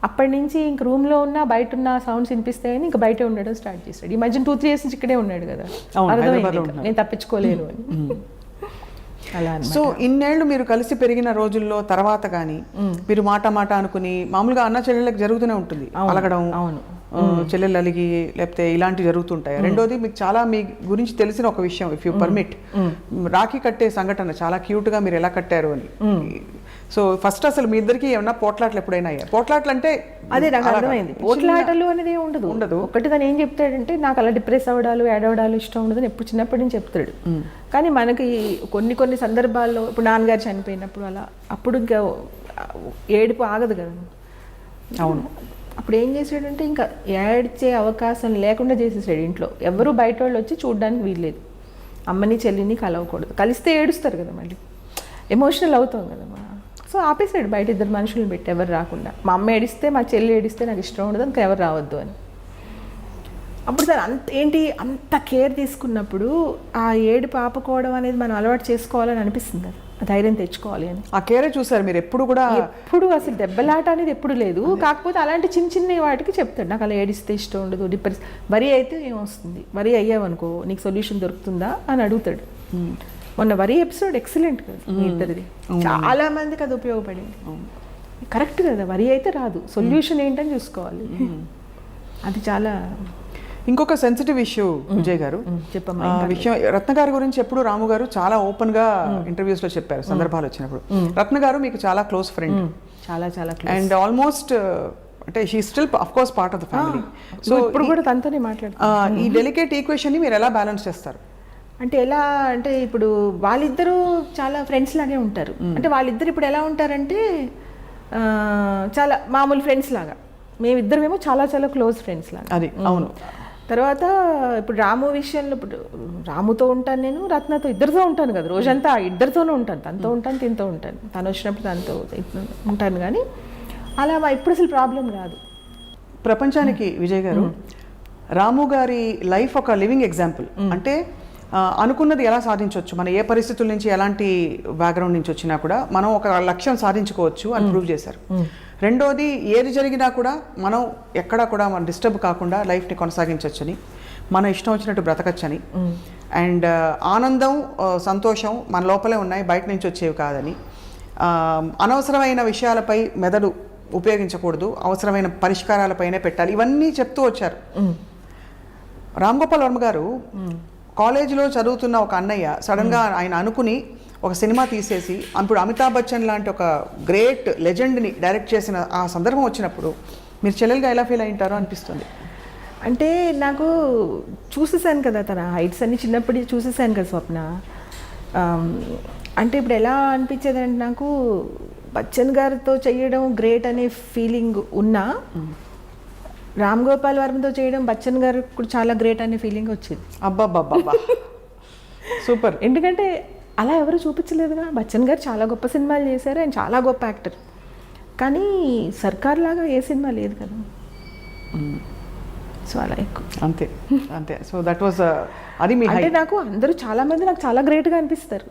అప్పటి నుంచి ఇంక రూమ్లో ఉన్న బయట ఉన్న సౌండ్స్ వినిపిస్తాయని ఇంకా బయటే ఉండడం స్టార్ట్ చేశాడు. ఈ మధ్యన 2-3 years నుంచి ఇక్కడే ఉన్నాడు కదా, అర్థమైంది నేను తప్పించుకోలేను అని. అలా. సో ఇన్నేళ్ళు మీరు కలిసి పెరిగిన రోజుల్లో తర్వాత కానీ మీరు మాట అనుకుని మామూలుగా అన్న చెల్లెళ్ళకి జరుగుతూనే ఉంటుంది అలగడం. అవును. చెల్లెలు అలిగి లేకపోతే ఇలాంటివి జరుగుతుంటాయి. రెండోది మీకు చాలా మీ గురించి తెలిసిన ఒక విషయం, ఇఫ్ యూ పర్మిట్, రాఖీ కట్టే సంఘటన చాలా క్యూట్గా మీరు ఎలా కట్టారు అని. సో ఫస్ట్ అసలు మీ ఇద్దరికి ఏమన్నా పోట్లాట్లు ఎప్పుడైనా అయ్యాయి? పోట్లాట్లు అంటే అదే నాకు అర్థమైంది, పోట్లాటలు అనేది ఉండదు. ఒకటి తను ఏం చెప్తాడంటే నాకు అలా డిప్రెస్ అవ్వడాలు ఏడవడాలు ఇష్టం ఉండదు ఎప్పుడు చిన్నప్పటి నుంచి చెప్తాడు. కానీ మనకి కొన్ని సందర్భాల్లో ఇప్పుడు నాన్నగారు చనిపోయినప్పుడు అలా అప్పుడు ఇంకా ఏడుపు ఆగదు కదా. అవును. అప్పుడు ఏం చేసాడంటే ఇంకా ఏడ్చే అవకాశం లేకుండా చేసేసాడు. ఇంట్లో ఎవరు బయట వాళ్ళు వచ్చి చూడడానికి వీల్లేదు, అమ్మని చెల్లిని కలవకూడదు. కలిస్తే ఏడుస్తారు కదా, మళ్ళీ ఎమోషనల్ అవుతాం కదా. సో ఆపేసాడు, బయట ఇద్దరు మనుషులను పెట్టి ఎవరు రాకుండా. మా అమ్మ ఏడిస్తే మా చెల్లి ఏడిస్తే నాకు ఇష్టం ఉండదు, ఇంకా ఎవరు రావద్దు అని. అప్పుడు సార్ అంత కేర్ తీసుకున్నప్పుడు ఆ ఏడుపు ఆపుకోవడం అనేది మనం అలవాటు చేసుకోవాలని అనిపిస్తుంది కదా, ధైర్యం తెచ్చుకోవాలి అని. ఆ కేరే చూసారు మీరు ఎప్పుడు కూడా? ఎప్పుడు అసలు దెబ్బలాట అనేది ఎప్పుడు లేదు. కాకపోతే అలాంటి చిన్న వాటికి చెప్తాడు, నాకు అలా ఏడిస్తే ఇష్టం ఉండదు, డిప్రెస్ వరి అయితే ఏమొస్తుంది, వరి అయ్యావనుకో నీకు సొల్యూషన్ దొరుకుతుందా అని అడుగుతాడు. మొన్న వరి ఎపిసోడ్ ఎక్సలెంట్ కదా మీ ఇద్దరిది, చాలా మందికి అది ఉపయోగపడింది. కరెక్ట్ కదా, వరి అయితే రాదు, సొల్యూషన్ ఏంటని చూసుకోవాలి. అది చాలా. ఇంకొక సెన్సిటివ్ ఇష్యూ విజయ్ గారు, చెప్పమ్మా విషయం. రత్న గారి గురించి ఎప్పుడు రాము గారు చాలా ఓపెన్ గా ఇంటర్వ్యూస్ లో చెప్పారు సందర్భాలు వచ్చినప్పుడు. రత్న గారు మీకు చాలా క్లోజ్ ఫ్రెండ్, చాలా అండ్ ఆల్మోస్ట్ అంటే she still of course part of the family. So ఇప్పుడు కూడా తనతోనే మాట్లాడుతాను. ఈ డెలికేట్ ఈక్వేషన్ ని మీరు ఎలా బ్యాలెన్స్ చేస్తారు? అంటే ఎలా అంటే ఇప్పుడు వాళ్ళిద్దరూ చాలా ఫ్రెండ్స్ లాగే ఉంటారు. అంటే వాళ్ళిద్దరు ఇప్పుడు ఎలా ఉంటారంటే చాలా మామూలు ఫ్రెండ్స్ లాగా, మేమిద్దరమేమో చాలా చాలా క్లోజ్ ఫ్రెండ్స్ లాగా. అది అవును. తర్వాత ఇప్పుడు రాము విషయంలో, ఇప్పుడు రాముతో ఉంటాను నేను, రత్నతో ఇద్దరితో ఉంటాను కదా, రోజంతా ఇద్దరితోనే ఉంటాను. తనతో ఉంటాను, తినతో ఉంటాను, తను వచ్చినప్పుడు తనతో ఉంటాను. కానీ అలా ఇప్పుడు అసలు ప్రాబ్లం రాదు. ప్రపంచానికి విజయ్ గారు, రాము గారి లైఫ్ ఒక లివింగ్ ఎగ్జాంపుల్. అంటే అనుకున్నది ఎలా సాధించవచ్చు, మన ఏ పరిస్థితుల నుంచి ఎలాంటి బ్యాక్గ్రౌండ్ నుంచి వచ్చినా కూడా మనం ఒక లక్ష్యం సాధించుకోవచ్చు అని ప్రూవ్ చేశారు. రెండోది, ఏది జరిగినా కూడా మనం ఎక్కడా కూడా మనం డిస్టర్బ్ కాకుండా లైఫ్ని కొనసాగించవచ్చని, మన ఇష్టం వచ్చినట్టు బ్రతకచ్చని, అండ్ ఆనందం సంతోషం మన లోపలే ఉన్నాయి, బయట నుంచి వచ్చేవి కాదని, అనవసరమైన విషయాలపై మెదడు ఉపయోగించకూడదు, అవసరమైన పరిష్కారాలపైనే పెట్టాలి, ఇవన్నీ చెప్తూ వచ్చారు. రామ్ గోపాల్ వర్మ గారు కాలేజీలో చదువుతున్న ఒక అన్నయ్య సడన్గా ఆయన అనుకుని ఒక సినిమా తీసేసి ఇప్పుడు అమితాబ్ బచ్చన్ లాంటి ఒక గ్రేట్ లెజెండ్ని డైరెక్ట్ చేసిన ఆ సందర్భం వచ్చినప్పుడు మీరు చెల్లెలుగా ఎలా ఫీల్ అయింటారో అనిపిస్తుంది. అంటే నాకు చూసేసాను కదా, తన హైట్స్ అన్ని చిన్నప్పటి చూసేసాను కదా స్వప్న. అంటే ఇప్పుడు ఎలా అనిపించేది అంటే, నాకు బచ్చన్ గారితో చేయడం గ్రేట్ అనే ఫీలింగ్ ఉన్నా, రామ్ గోపాల్ వర్మతో చేయడం బచ్చన్ గారు కూడా చాలా గ్రేట్ అనే ఫీలింగ్ వచ్చింది. అబ్బాబ్బాబ్బా సూపర్. ఎందుకంటే అలా ఎవరు చూపించలేదుగా. బచ్చన్ గారు చాలా గొప్ప సినిమాలు చేశారు, ఆయన చాలా గొప్ప యాక్టర్. కానీ సర్కార్ లాగా ఏ సినిమా లేదు కదా. సో అలా ఎక్కువ అంతే అంతే. సో దట్ వాజ్ అది మీ అంటే నాకు అందరూ చాలా మంది నాకు చాలా గ్రేట్గా అనిపిస్తారు.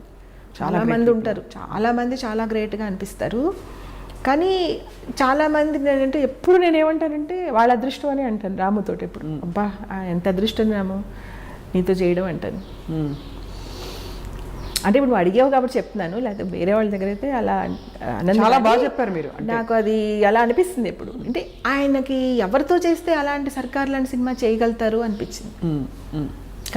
చాలా మంది ఉంటారు, చాలా మంది చాలా గ్రేట్గా అనిపిస్తారు. కానీ చాలామంది నేనంటే ఎప్పుడు నేనేమంటానంటే వాళ్ళ అదృష్టం అని అంటాను రాముతో. ఎప్పుడు అబ్బా ఎంత అదృష్టం రాము నీతో చేయడం అంటాను. అంటే ఇప్పుడు నువ్వు అడిగావు కాబట్టి చెప్తున్నాను, లేకపోతే వేరే వాళ్ళ దగ్గర అయితే అలా చాలా బాగా చెప్పారు మీరు. నాకు అది అలా అనిపిస్తుంది ఎప్పుడు. అంటే ఆయనకి ఎవరితో చేస్తే అలాంటి సర్కార్ లాంటి సినిమా చేయగలుగుతారు అనిపించింది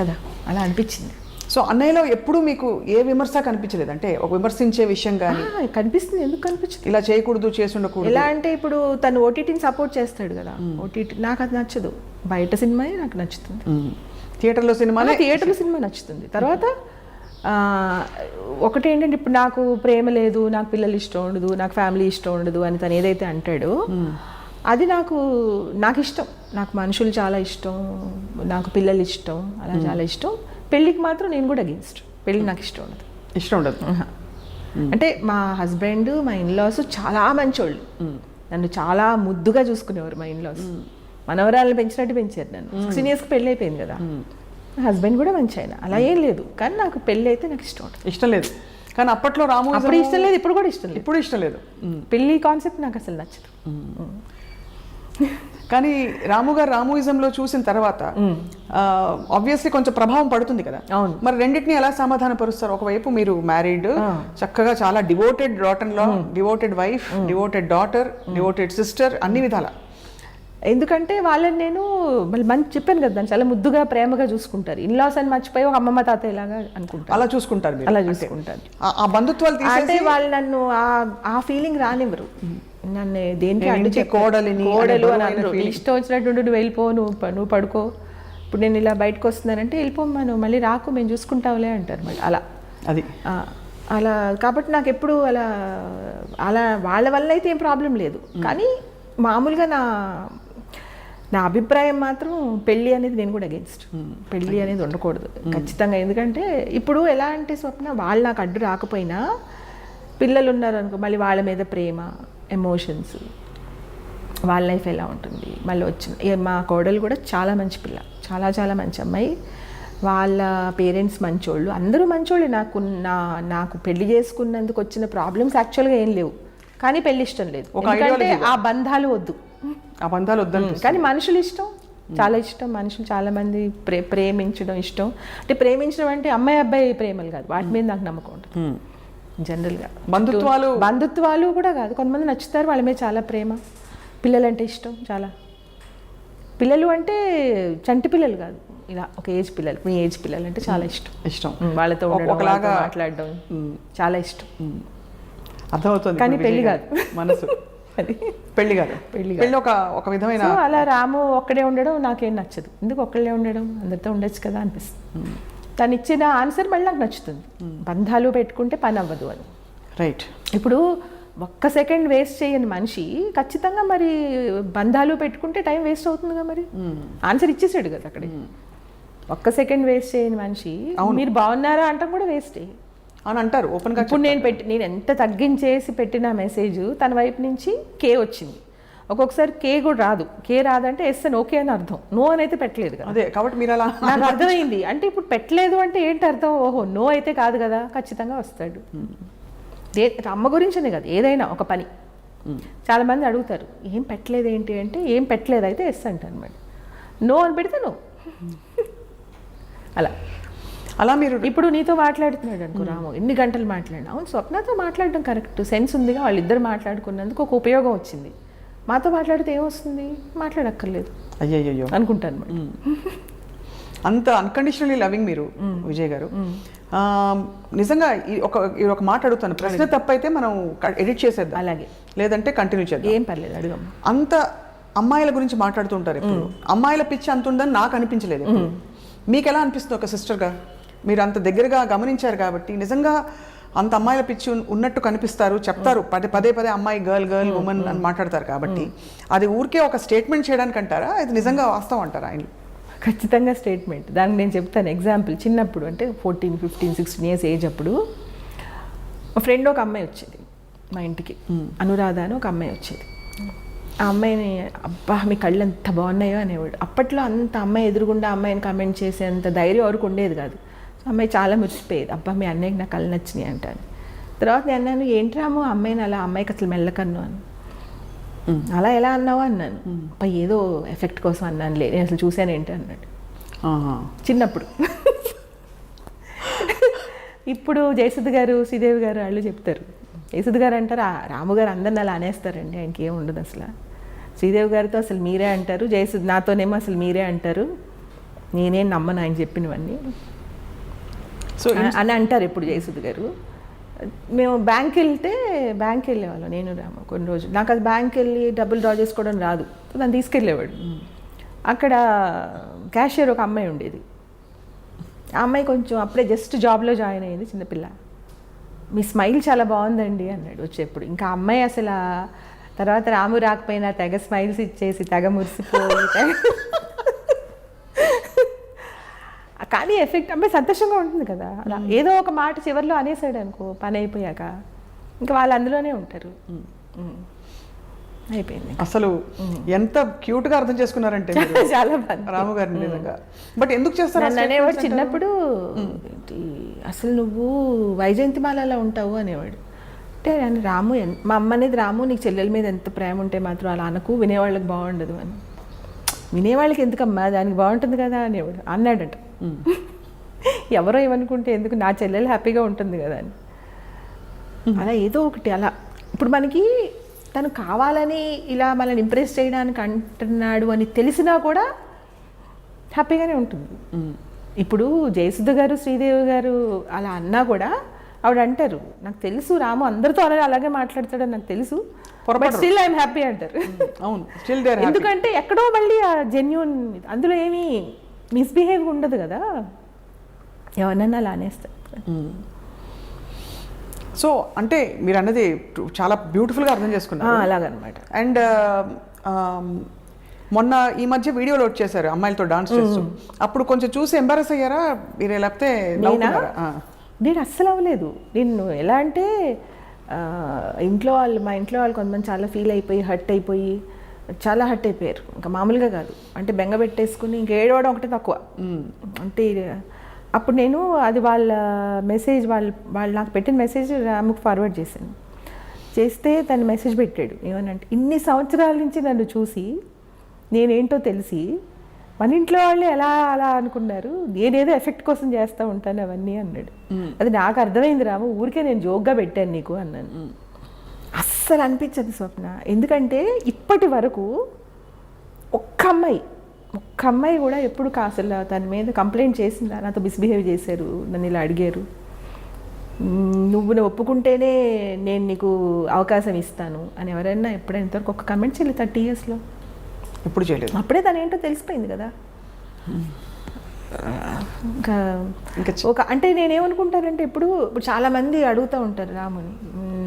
కదా, అలా అనిపించింది. సో అన్నయ్యలో ఎప్పుడు మీకు ఏ విమర్శ కనిపించలేదు? అంటే ఒక విమర్శించే విషయం కానీ కనిపిస్తుంది. ఎందుకు కనిపించింది? ఇలా చేయకూడదు, చేసి ఉండకూడదు. ఎలా అంటే ఇప్పుడు తను ఓటీటీని సపోర్ట్ చేస్తాడు కదా, ఓటీటీ నాకు అది నచ్చదు. బయట సినిమా నాకు నచ్చుతుంది, థియేటర్లో సినిమా నచ్చుతుంది. తర్వాత ఒకటి ఏంటంటే, ఇప్పుడు నాకు ప్రేమ లేదు, నాకు పిల్లలు ఇష్టం ఉండదు, నాకు ఫ్యామిలీ ఇష్టం ఉండదు అని తను ఏదైతే అంటాడో అది నాకు ఇష్టం. నాకు మనుషులు చాలా ఇష్టం, నాకు పిల్లలు ఇష్టం, అలా చాలా ఇష్టం. పెళ్ళికి మాత్రం నేను కూడా అగెన్స్ట్. పెళ్ళి నాకు ఇష్టం ఉండదు. అంటే మా హస్బెండ్, మా ఇన్లాస్ చాలా మంచోళ్ళు, నన్ను చాలా ముద్దుగా చూసుకునేవారు మా ఇన్లాస్. మనవరాలను పెంచినట్టు పెంచారు నన్ను. 16 yearsకి పెళ్ళి అయిపోయింది కదా. మా హస్బెండ్ కూడా మంచి ఆయన, అలా ఏం లేదు. కానీ నాకు పెళ్ళి అయితే నాకు ఇష్టం లేదు. కానీ అప్పట్లో రాము అప్పుడు ఇష్టం లేదు, ఇప్పుడు కూడా ఇష్టం లేదు. పెళ్ళి కాన్సెప్ట్ నాకు అసలు నచ్చదు. కానీ రాము గారు రాముయిజంలో చూసిన తర్వాత ఆబ్వియస్లీ కొంచెం ప్రభావం పడుతుంది కదా. అవును. మరి రెండింటిని ఎలా సమాధానపరుస్తారు? ఒకవైపు మీరు మ్యారీడ్, చక్కగా చాలా devoted daughter, devoted wife, devoted daughter, devoted sister, అన్ని విధాల. ఎందుకంటే వాళ్ళని నేను మళ్ళీ మంచి చెప్పాను కదా, దాన్ని చాలా ముద్దుగా ప్రేమగా చూసుకుంటారు. ఇన్లాస్ అని మర్చిపోయి ఒక అమ్మమ్మ తాతయ్య లాగా అనుకుంటారు, అలా చూసుకుంటారు మీరు. అలా చూసుకుంటారు. ఆ బంధుత్వాలు అంటే వాళ్ళు నన్ను ఆ ఫీలింగ్ రానివ్వరు. నన్ను దేనికి అడ్డు కోడలు అని అనరు. ఇష్టం వచ్చినట్టు నువ్వు వెళ్ళిపో, నువ్వు పడుకో, ఇప్పుడు నేను ఇలా బయటకు వస్తున్నానంటే వెళ్ళిపోమ్మా, నువ్వు మళ్ళీ రాకు, మేము చూసుకుంటావులే అంటారు. మళ్ళీ అలా అది అలా కాబట్టి నాకు ఎప్పుడు అలా వాళ్ళ వల్ల అయితే ఏం ప్రాబ్లం లేదు. కానీ మామూలుగా నా అభిప్రాయం మాత్రం పెళ్ళి అనేది నేను కూడా అగేన్స్ట్. పెళ్ళి అనేది ఉండకూడదు ఖచ్చితంగా. ఎందుకంటే ఇప్పుడు ఎలా అంటే స్వప్న, వాళ్ళు నాకు అడ్డు రాకపోయినా పిల్లలు ఉన్నారు అనుకో, మళ్ళీ వాళ్ళ మీద ప్రేమ, ఎమోషన్స్, వాళ్ళ లైఫ్ ఎలా ఉంటుంది. మళ్ళీ మా కోడలు కూడా చాలా మంచి పిల్ల, చాలా చాలా మంచి అమ్మాయి. వాళ్ళ పేరెంట్స్ మంచోళ్ళు, అందరూ మంచోళ్ళు. నాకు పెళ్లి చేసుకున్నందుకు వచ్చిన ప్రాబ్లమ్స్ యాక్చువల్గా ఏం లేవు, కానీ పెళ్లి ఇష్టం లేదు. ఎందుకంటే ఆ బంధాలు వద్దు, కానీ మనుషులు ఇష్టం, చాలా ఇష్టం. మనుషులు చాలా మంది ప్రేమించడం ఇష్టం. అంటే ప్రేమించడం అంటే అమ్మాయి అబ్బాయి ప్రేమలు కాదు, వాటి మీద నాకు నమ్మకం ఉంటుంది. జనరల్గా బంధుత్వాలు కూడా కాదు, కొంతమంది నచ్చుతారు, వాళ్ళ మీద చాలా ప్రేమ. పిల్లలంటే ఇష్టం చాలా. పిల్లలు అంటే చంటి పిల్లలు కాదు, ఇలా ఒక ఏజ్ పిల్లలు, మీ ఏజ్ పిల్లలు అంటే చాలా ఇష్టం. వాళ్ళతో ఒకలాగా మాట్లాడడం చాలా ఇష్టం. అర్థమవుతుంది. కానీ పెళ్లి కాదు, మనసు పెళ్లి కాదు. పెళ్లి ఒక విధమైన అలా రాము ఒక్కడే ఉండడం నాకేం నచ్చదు. ఎందుకు ఒక్కడే ఉండడం, అందరితో ఉండొచ్చు కదా అనిపిస్తుంది. తను ఇచ్చిన ఆన్సర్ మళ్ళీ నాకు నచ్చుతుంది. బంధాలు పెట్టుకుంటే పని అవ్వదు అని. రైట్. ఇప్పుడు ఒక్క సెకండ్ వేస్ట్ చేయని మనిషి ఖచ్చితంగా మరి బంధాలు పెట్టుకుంటే టైం వేస్ట్ అవుతుందిగా. మరి ఆన్సర్ ఇచ్చేసాడు కదా అక్కడే. ఒక్క సెకండ్ వేస్ట్ చేయని మనిషి మీరు బాగున్నారా అంటాం కూడా వేస్ట్ అని అంటారు ఓపెన్గా. ఇప్పుడు నేను ఎంత తగ్గించేసి పెట్టిన మెసేజ్ తన వైపు నుంచి కే వచ్చింది. ఒక్కొక్కసారి కే కూడా రాదు. కే రాదంటే ఎస్ అని ఓకే అని అర్థం, నో అని అయితే పెట్టలేదు కదా. అదే కాబట్టి మీరు అలా నాకు అర్థమైంది. అంటే ఇప్పుడు పెట్టలేదు అంటే ఏంటి అర్థం? ఓహో నో అయితే కాదు కదా, ఖచ్చితంగా వస్తాడు. అమ్మ గురించనే కదా, ఏదైనా ఒక పని. చాలామంది అడుగుతారు ఏం పెట్టలేదు ఏంటి అంటే, ఏం పెట్టలేదు అయితే ఎస్ అంటాను. మరి నో అని పెడితే నో. అలా మీరు ఇప్పుడు నీతో మాట్లాడుతున్నాడు అనుకో రాము, ఎన్ని గంటలు మాట్లాడినా, అవును స్వప్నతో మాట్లాడడం కరెక్ట్, సెన్స్ ఉందిగా, వాళ్ళిద్దరు మాట్లాడుకున్నందుకు ఒక ఉపయోగం వచ్చింది. మాతో మాట్లాడితే ఏమొస్తుంది? మాట్లాడక్కర్లేదు అయ్యయ్యో అనుకుంటాను. మరి అంత అన్కండిషనల్లీ లవింగ్ మీరు విజయ్ గారు. నిజంగా ఒక మాట అడుగుతాను, ప్రశ్న తప్పైతే మనం ఎడిట్ చేసేద్దాం, అలాగే లేదంటే కంటిన్యూ చేద్దాం, ఏం పర్లేదు అడుగు. అంత అమ్మాయిల గురించి మాట్లాడుతుంటారు ఇప్పుడు, అమ్మాయిల పిచ్చి అంత ఉందని నాకు అనిపించలేదు. మీకు ఎలా అనిపిస్తుంది ఒక సిస్టర్గా? మీరు అంత దగ్గరగా గమనించారు కాబట్టి, నిజంగా అంత అమ్మాయిల పిచ్చి ఉన్నట్టు కనిపిస్తారు, చెప్తారు పదే పదే అమ్మాయి గర్ల్ ఉమెన్ అని మాట్లాడతారు కాబట్టి, అది ఊరికే ఒక స్టేట్మెంట్ చేయడానికి అంటారా, ఇది నిజంగా వాస్తవం అంటారా? ఆయన ఖచ్చితంగా స్టేట్మెంట్. దానికి నేను చెప్తాను ఎగ్జాంపుల్. చిన్నప్పుడు అంటే 14, 15, 16 ఇయర్స్ ఏజ్ అప్పుడు మా ఫ్రెండ్ ఒక అమ్మాయి వచ్చేది మా ఇంటికి, అనురాధ అని ఒక అమ్మాయి వచ్చేది. ఆ అమ్మాయిని అబ్బా మీ కళ్ళు ఎంత బాగున్నాయో అనేవాడు. అప్పట్లో అంత అమ్మాయి ఎదురుగుండా అమ్మాయిని కామెంట్ చేసేంత ధైర్యం ఎవరికి ఉండేది కాదు. అమ్మాయి చాలా మురిసిపోయేది, అబ్బా మీ అన్నయ్యకి నా కళ్ళు నచ్చినాయి అంటాను. తర్వాత నేను అన్నాను ఏంటి రాము అమ్మాయిని అలా, అమ్మాయికి అసలు మెల్లకన్ను అని. అలా ఎలా అన్నావు అన్నాను. అబ్బా ఏదో ఎఫెక్ట్ కోసం అన్నానులే, నేను అసలు చూశాను ఏంటి అన్నాడు చిన్నప్పుడు. ఇప్పుడు జయసుధ్ గారు, శ్రీదేవి గారు వాళ్ళు చెప్తారు. జయసుధ్ గారు అంటారు రాము గారు అందరిని అలా అనేస్తారండి, ఆయనకి ఏం ఉండదు అసలు. శ్రీదేవి గారితో అసలు మీరే అంటారు, జయసుధ్ నాతోనేమో అసలు మీరే అంటారు, నేనేం నమ్మను ఆయన చెప్పినవన్నీ సో అని అంటారు ఇప్పుడు జయసుధ్ గారు. మేము బ్యాంక్ వెళ్ళేవాళ్ళం నేను రాము కొన్ని రోజులు. నాకు అది బ్యాంక్ వెళ్ళి డబ్బులు డ్రా చేసుకోవడం రాదు, దాన్ని తీసుకెళ్ళేవాడు. అక్కడ క్యాషియర్ ఒక అమ్మాయి ఉండేది. ఆ అమ్మాయి కొంచెం అప్పుడే జస్ట్ జాబ్లో జాయిన్ అయ్యింది, చిన్నపిల్ల. మీ స్మైల్ చాలా బాగుందండి అన్నాడు వచ్చేప్పుడు. ఇంకా అమ్మాయి అసలు తర్వాత రాము రాకపోయినా తెగ స్మైల్స్ ఇచ్చేసి తెగ మురిసిపోయి కానీ ఎఫెక్ట్ అమ్మాయి సంతోషంగా ఉంటుంది కదా. అలా ఏదో ఒక మాట చివరిలో అనేసాడు అనుకో పని అయిపోయాక, ఇంకా వాళ్ళు అందులోనే ఉంటారు. అయిపోయింది. అసలు ఎంత క్యూట్ గా అర్థం చేసుకున్నారంటే చాలా రాము గారిని నిజంగా. బట్ ఎందుకు చేస్తారు నన్ను అనేవాడు చిన్నప్పుడు, అసలు నువ్వు వైజయంతిమాలలో ఉంటావు అనేవాడు. అంటే నేను రాము, మా అమ్మ అనేది రాము నీకు చెల్లెల మీద ఎంత ప్రేమ ఉంటే మాత్రం అలా అనకు, వినేవాళ్ళకి బాగుండదు అని. వినేవాళ్ళకి ఎందుకమ్మా, దానికి బాగుంటుంది కదా అనేవాడు. అన్నాడట. ఎవరో ఏమనుకుంటే ఎందుకు, నా చెల్లెలు హ్యాపీగా ఉంటుంది కదా అని. అలా ఏదో ఒకటి అలా. ఇప్పుడు మనకి తను కావాలని ఇలా మనల్ని ఇంప్రెస్ చేయడానికి అంటున్నాడు అని తెలిసినా కూడా హ్యాపీగానే ఉంటుంది. ఇప్పుడు జయసుధ గారు శ్రీదేవి గారు అలా అన్నా కూడా ఆవిడ అంటారు, నాకు తెలుసు రాము అందరితో అలాగే మాట్లాడతాడని నాకు తెలుసు, బట్ స్టిల్ ఐఎమ్ హ్యాపీ అంటారు. అవును, స్టిల్ దేర్. ఎందుకంటే ఎక్కడో మళ్ళీ ఆ జెన్యూన్, అందులో ఏమీ మిస్బిహేవ్ ఉండదు కదా, ఎవరినన్నా అలా అనేస్తారు. సో అంటే మీరు అన్నది చాలా బ్యూటిఫుల్గా అర్థం చేసుకున్నారు. అలాగనమాట. అండ్ మొన్న ఈ మధ్య వీడియోలో వచ్చేసారు అమ్మాయిలతో డాన్స్ చేస్తూ, అప్పుడు కొంచెం చూసి ఎంబారస్ అయ్యారా మీరు, లేకపోతే నేను అస్సలు అవ్వలేదు. నేను ఎలా అంటే మా ఇంట్లో వాళ్ళు కొంతమంది చాలా ఫీల్ అయిపోయి చాలా హర్ట్ అయిపోయారు, ఇంకా మామూలుగా కాదు. అంటే బెంగ పెట్టేసుకుని ఇంకా ఏడవడం ఒకటే తక్కువ. అంటే అప్పుడు నేను అది వాళ్ళ మెసేజ్, వాళ్ళు నాకు పెట్టిన మెసేజ్ రాముకు ఫార్వర్డ్ చేస్తే తను మెసేజ్ పెట్టాడు ఏమనంటే, ఇన్ని సంవత్సరాల నుంచి నన్ను చూసి నేనేంటో తెలిసి మన ఇంట్లో వాళ్ళే అలా అనుకున్నారు, నేనేదో ఎఫెక్ట్ కోసం చేస్తూ ఉంటాను అవన్నీ అన్నాడు. అది నాకు అర్థమైంది రాము, ఊరికే నేను జోక్గా పెట్టాను నీకు అన్నాను. అస్సలు అనిపించదు స్వప్న, ఎందుకంటే ఇప్పటి వరకు ఒక్క అమ్మాయి కూడా ఎప్పుడు అసలు తన మీద కంప్లైంట్ చేసిందా, నాతో మిస్బిహేవ్ చేశారు, నన్ను ఇలా అడిగారు, నువ్వు ఒప్పుకుంటేనే నేను నీకు అవకాశం ఇస్తాను అని ఎవరైనా ఎప్పుడైనా ఇంతవరకు ఒక కమెంట్ చేయలేదు 30 yearsలో? ఎప్పుడు చేయలేదు. అప్పుడే తను ఏంటో తెలిసిపోయింది కదా. ఇంకా అంటే నేనేమనుకుంటానంటే, ఇప్పుడు చాలామంది అడుగుతూ ఉంటారు రాముని,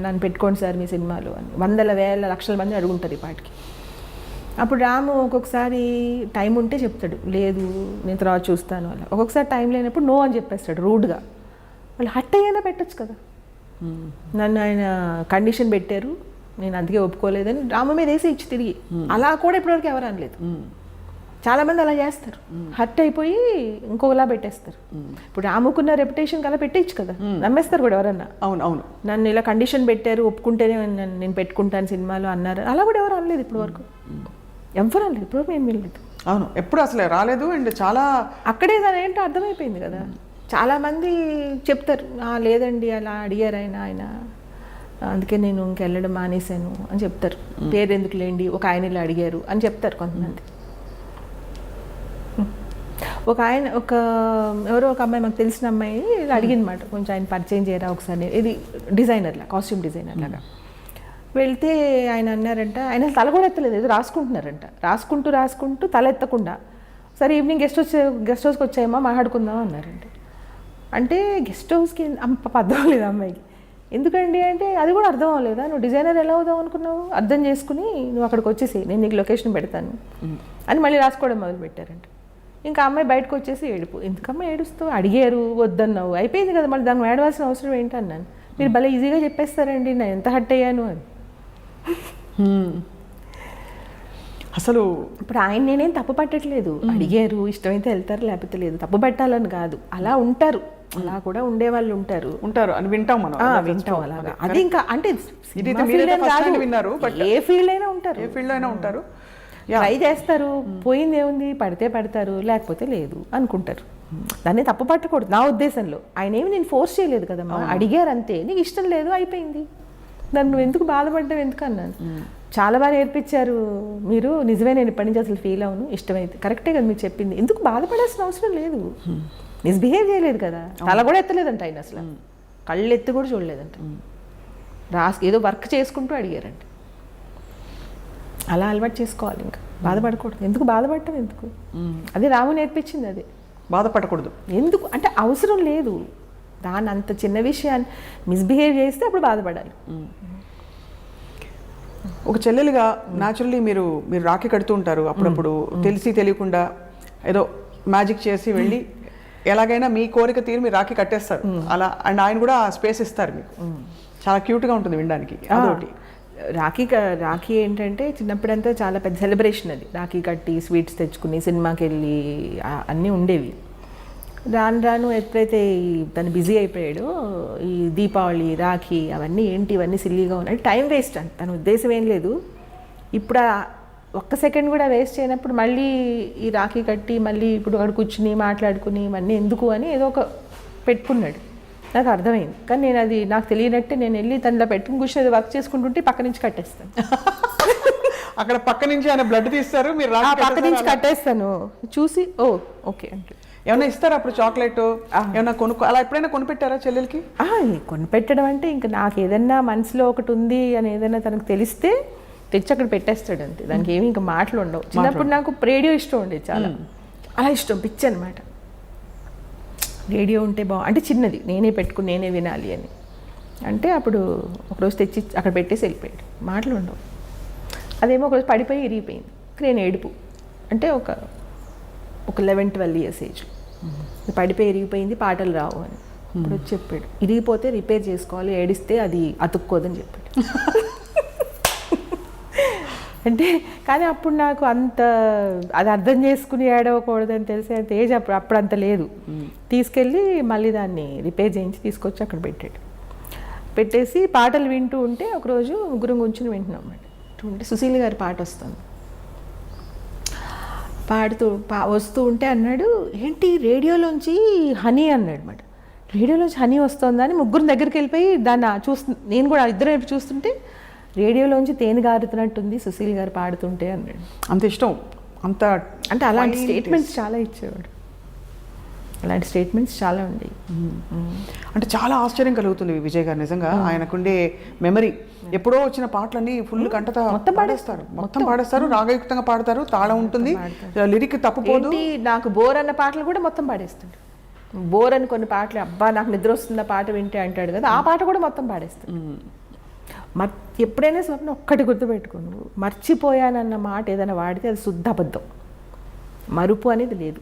నన్ను పెట్టుకోండి సార్ మీ సినిమాలో అని, వందల వేల లక్షల మంది అడుగుంటారు ఈ పాటికి. అప్పుడు రాము ఒక్కొక్కసారి టైం ఉంటే చెప్తాడు, లేదు నేను తర్వాత చూస్తాను అలా. ఒక్కొక్కసారి టైం లేనప్పుడు నో అని చెప్పేస్తాడు రూడ్గా. వాళ్ళు హట్ అయ్యేనా పెట్టచ్చు కదా. నన్ను ఆయన కండిషన్ పెట్టారు, నేను అందుకే ఒప్పుకోలేదని రాము మీద వేసి ఇచ్చి తిరిగి, అలా కూడా ఇప్పటివరకు ఎవరు అనలేదు. చాలామంది అలా చేస్తారు, హర్ట్ అయిపోయి ఇంకొకలా పెట్టేస్తారు. ఇప్పుడు రాముకున్న రెప్యుటేషన్ అలా పెట్టేయచ్చు కదా, నమ్మేస్తారు కూడా ఎవరన్నా. అవును, నన్ను ఇలా కండిషన్ పెట్టారు, ఒప్పుకుంటేనే నేను పెట్టుకుంటాను సినిమాలో అన్నారు, అలా కూడా ఎవరు అనలేదు ఇప్పటి వరకు. ఎవరు అనలేదు ఇప్పటివరకు, నేను వెళ్ళలేదు. అవును, ఎప్పుడు అసలు రాలేదు. అండ్ చాలా అక్కడే దాని ఏంటో అర్థమైపోయింది కదా. చాలామంది చెప్తారు, లేదండి అలా అడిగారు ఆయన అందుకే నేను ఇంకెళ్ళడం మానేశాను అని చెప్తారు. పేరు ఎందుకు లేండి, ఒక ఆయన ఇలా అడిగారు అని చెప్తారు కొంతమంది. ఎవరో ఒక అమ్మాయి, మాకు తెలిసిన అమ్మాయి ఇలా అడిగిందన్నమాట, కొంచెం ఆయన పరిచయం చేయరా ఒకసారి, ఇది డిజైనర్లా, కాస్ట్యూమ్ డిజైనర్ లాగా. వెళ్తే ఆయన అన్నారంట, ఆయన తల కూడా ఎత్తలేదు, ఏదో రాసుకుంటున్నారంట, రాసుకుంటూ తల ఎత్తకుండా, సరే ఈవినింగ్ గెస్ట్ హౌస్కి వచ్చాయమ్మా మాట్లాడుకుందాం అన్నారంట. అంటే గెస్ట్ హౌస్కి అర్థం లేదు అమ్మాయికి. ఎందుకండి అంటే, అది కూడా అర్థం అవ్వలేదా, నువ్వు డిజైనర్ ఎలా అవుదాం అనుకున్నావు, అర్థం చేసుకుని నువ్వు అక్కడికి వచ్చేసి నేను నీకు లొకేషన్ పెడతాను అని మళ్ళీ రాసుకోవడం మొదలు పెట్టారంట. ఇంకా అమ్మాయి బయటకు వచ్చేసి ఏడుపు, ఎందుకమ్మా ఏడుస్తావు, అడిగారు వద్దన్నావు అయిపోయింది కదా, మళ్ళీ దాన్ని ఏడవలసిన అవసరం ఏంటి అన్నాను. మీరు భలే ఈజీగా చెప్పేస్తారండి నేను ఎంత హర్ట్ అయ్యాను అని. అసలు ఇప్పుడు ఆయన నేనేం తప్పు పట్టట్లేదు, అడిగారు ఇష్టమైతే వెళ్తారు లేకపోతే లేదు, తప్పు పెట్టాలని కాదు, అలా ఉంటారు, అలా కూడా ఉండేవాళ్ళు ఉంటారు అని వింటాం మనం, వింటాం అలాగా. అది ఇంకా అంటే విన్నారు, ఏ ఫీల్డ్ అయినా ఉంటారు, ట్రై చేస్తారు, పోయింది ఏముంది, పడితే పడతారు లేకపోతే లేదు అనుకుంటారు. దాన్ని తప్పు పట్టకూడదు నా ఉద్దేశంలో. ఆయన ఏమి నేను ఫోర్స్ చేయలేదు కదమ్మా, అడిగారు అంతే, నీకు ఇష్టం లేదు అయిపోయింది, దాన్ని నువ్వు ఎందుకు బాధపడ్డావు ఎందుకు అన్నాను. చాలా బాగా నేర్పించారు మీరు, నిజమే, నేను ఇప్పటి నుంచి అసలు ఫీల్ అవును, ఇష్టమైతే కరెక్టే కదా మీరు చెప్పింది, ఎందుకు బాధపడాల్సిన అవసరం లేదు, మిస్బిహేవ్ చేయలేదు కదా, తల కూడా ఎత్తలేదంట ఆయన, అసలు కళ్ళు ఎత్తి కూడా చూడలేదంట, ఏదో వర్క్ చేసుకుంటూ అడిగారంట. అలా అలవాటు చేసుకోవాలి, ఇంకా బాధపడకూడదు. ఎందుకు బాధపడటం ఎందుకు, అది రాము నేర్పించింది, అది బాధపడకూడదు ఎందుకు అంటే అవసరం లేదు, దాన్ని అంత చిన్న విషయాన్ని మిస్బిహేవ్ చేస్తే అప్పుడు బాధపడాలి. ఒక చెల్లెలుగా న్యాచురల్లీ మీరు రాఖీ కడుతూ ఉంటారు అప్పుడప్పుడు, తెలిసి తెలియకుండా ఏదో మ్యాజిక్ చేసి వెళ్ళి ఎలాగైనా మీ కోరిక తీరు మీరు రాఖీ కట్టేస్తారు అలా, అండ్ ఆయన కూడా స్పేస్ ఇస్తారు మీకు, చాలా క్యూట్గా ఉంటుంది వినడానికి. అదొకటి. రాఖీ ఏంటంటే చిన్నప్పుడంతా చాలా పెద్ద సెలబ్రేషన్, అది రాఖీ కట్టి స్వీట్స్ తెచ్చుకుని సినిమాకి వెళ్ళి అన్నీ ఉండేవి. రాను ఎప్పుడైతే తను బిజీ అయిపోయాడో, ఈ దీపావళి రాఖీ అవన్నీ ఏంటి, ఇవన్నీ సిల్లీగా ఉన్నాయి, టైం వేస్ట్ అని తన ఉద్దేశం ఏం లేదు. ఇప్పుడు ఒక్క సెకండ్ కూడా వేస్ట్ చేయనప్పుడు మళ్ళీ ఈ రాఖీ కట్టి మళ్ళీ ఇప్పుడు అక్కడ కూర్చుని మాట్లాడుకుని ఇవన్నీ ఎందుకు అని ఏదో ఒక పెట్టుకున్నాడు. నాకు అర్థమైంది. కానీ నేను అది నాకు తెలియనట్టే నేను వెళ్ళి తనలో పెట్టుకుని కూర్చొని వర్క్ చేసుకుంటుంటే పక్క నుంచి కట్టేస్తాను. అక్కడ పక్క నుంచి ఆయన బ్లడ్ తీస్తారు, మీరు ఆ పక్క నుంచి కట్టేస్తాను, చూసి ఓ ఓకే అంటే. ఏమైనా ఇస్తారా అప్పుడు చాక్లెట్ ఏమైనా అలా ఎప్పుడైనా కొనిపెట్టారా చెల్లెలకి? కొనిపెట్టడం అంటే ఇంకా నాకు ఏదన్నా మనసులో ఒకటి ఉంది అని ఏదైనా తనకు తెలిస్తే తెచ్చి అక్కడ పెట్టేస్తాడు అంతే. దానికి ఏమి ఇంకా మాటలు ఉండవు. చిన్నప్పుడు నాకు రేడియో ఇష్టం ఉండేది, చాలా అలా ఇష్టం, పిచ్చి అనమాట. రేడియో ఉంటే అంటే చిన్నది నేనే పెట్టుకుని నేనే వినాలి అని అంటే అప్పుడు ఒకరోజు తెచ్చి అక్కడ పెట్టేసి వెళ్ళిపోయాడు, మాటలు ఉండవు. అదేమో ఒకరోజు పడిపోయి ఇరిగిపోయింది. నేను ఏడుపు అంటే ఒక 11-12 ఇయర్స్ ఏజ్, పడిపోయి ఇరిగిపోయింది, పాటలు రావు అని. ఇప్పుడు వచ్చి చెప్పాడు, ఇరిగిపోతే రిపేర్ చేసుకోవాలి, ఏడిస్తే అది అతుక్కోదని చెప్పాడు. అంటే కానీ అప్పుడు నాకు అంత అది అర్థం చేసుకుని ఏడవకూడదని తెలిసి అంత ఏజ్ అప్పుడు అంత లేదు. తీసుకెళ్ళి మళ్ళీ దాన్ని రిపేర్ చేయించి తీసుకొచ్చి అక్కడ పెట్టాడు. పెట్టేసి పాటలు వింటూ ఉంటే ఒకరోజు ముగ్గురం కూర్చుని వింటున్నాం అన్నమాట. ఉంటే సుశీల్ గారి పాట వస్తుంది, వస్తూ ఉంటే అన్నాడు, ఏంటి రేడియోలోంచి హనీ అన్నాడు అన్నమాట. రేడియోలోంచి హనీ వస్తుందా అని ముగ్గురు దగ్గరికి వెళ్ళిపోయి దాన్ని నేను కూడా ఇద్దరు వైపు చూస్తుంటే రేడియోలోంచి తేనె గారుతున్నట్టుంది సుశీల్ గారు పాడుతుంటే అన్నాడు. అంత ఇష్టం, అంత అంటే అలాంటి స్టేట్మెంట్స్ చాలా ఇచ్చేవాడు. అలాంటి స్టేట్మెంట్స్ చాలా ఉండేవి. అంటే చాలా ఆశ్చర్యం కలుగుతుంది విజయ్ గారు నిజంగా. ఆయనకుండే మెమరీ, ఎప్పుడో వచ్చిన పాటలన్నీ ఫుల్ కంటత మొత్తం పాడేస్తారు, రాగయుక్తంగా పాడతారు, తాళం ఉంటుంది, లిరిక్ తప్పుపోదు. నాకు బోర్ అన్న పాటలు కూడా మొత్తం పాడేస్తాడు. బోర్ అని కొన్ని పాటలు, అబ్బా నాకు నిద్ర వస్తున్న పాట వింటే అంటాడు కదా, ఆ పాట కూడా మొత్తం పాడేస్తాడు. ఎప్పుడైనా స్వప్న ఒక్కటి గుర్తుపెట్టుకో, నువ్వు మర్చిపోయానన్న మాట ఏదైనా వాడితే అది శుద్ధ అబద్ధం, మరుపు అనేది లేదు.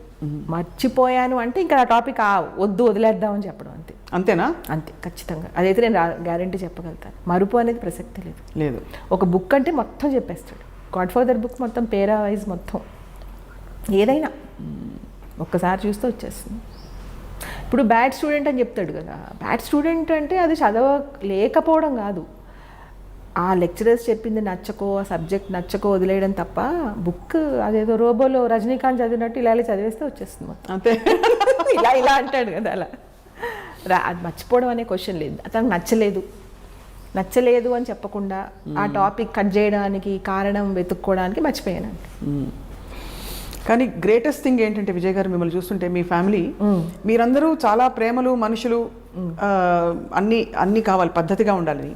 మర్చిపోయాను అంటే ఇంకా ఆ టాపిక్ వద్దు వదిలేద్దామని చెప్పడం అంతే. అంతేనా? అంతే, ఖచ్చితంగా. అదైతే నేను గ్యారంటీ చెప్పగలుగుతాను. మరుపు అనేది ప్రసక్తి లేదు. ఒక బుక్ అంటే మొత్తం చెప్పేస్తాడు. గాడ్ ఫాదర్ బుక్ మొత్తం పేరా వైజ్ మొత్తం ఏదైనా ఒక్కసారి చూస్తే వచ్చేస్తుంది. ఇప్పుడు బ్యాడ్ స్టూడెంట్ అని చెప్తాడు కదా, బ్యాడ్ స్టూడెంట్ అంటే అది చదవలేకపోవడం కాదు, ఆ లెక్చరర్స్ చెప్పింది నచ్చకో, ఆ సబ్జెక్ట్ నచ్చకో వదిలేయడం తప్ప, బుక్ అదేదో రోబోలో రజనీకాంత్ చదివినట్టు ఇలా చదివేస్తే వచ్చేస్తుంది మొత్తం. అంతే. ఇలా అంటాడు కదా, అలా అది మర్చిపోవడం అనే క్వశ్చన్ లేదు. అతనికి నచ్చలేదు అని చెప్పకుండా ఆ టాపిక్ కట్ చేయడానికి కారణం వెతుక్కోవడానికి మర్చిపోయాను. కానీ గ్రేటెస్ట్ థింగ్ ఏంటంటే విజయ్ గారు, మిమ్మల్ని చూస్తుంటే మీ ఫ్యామిలీ, మీరందరూ చాలా ప్రేమలు, మనుషులు, అన్నీ కావాలి, పద్ధతిగా ఉండాలని.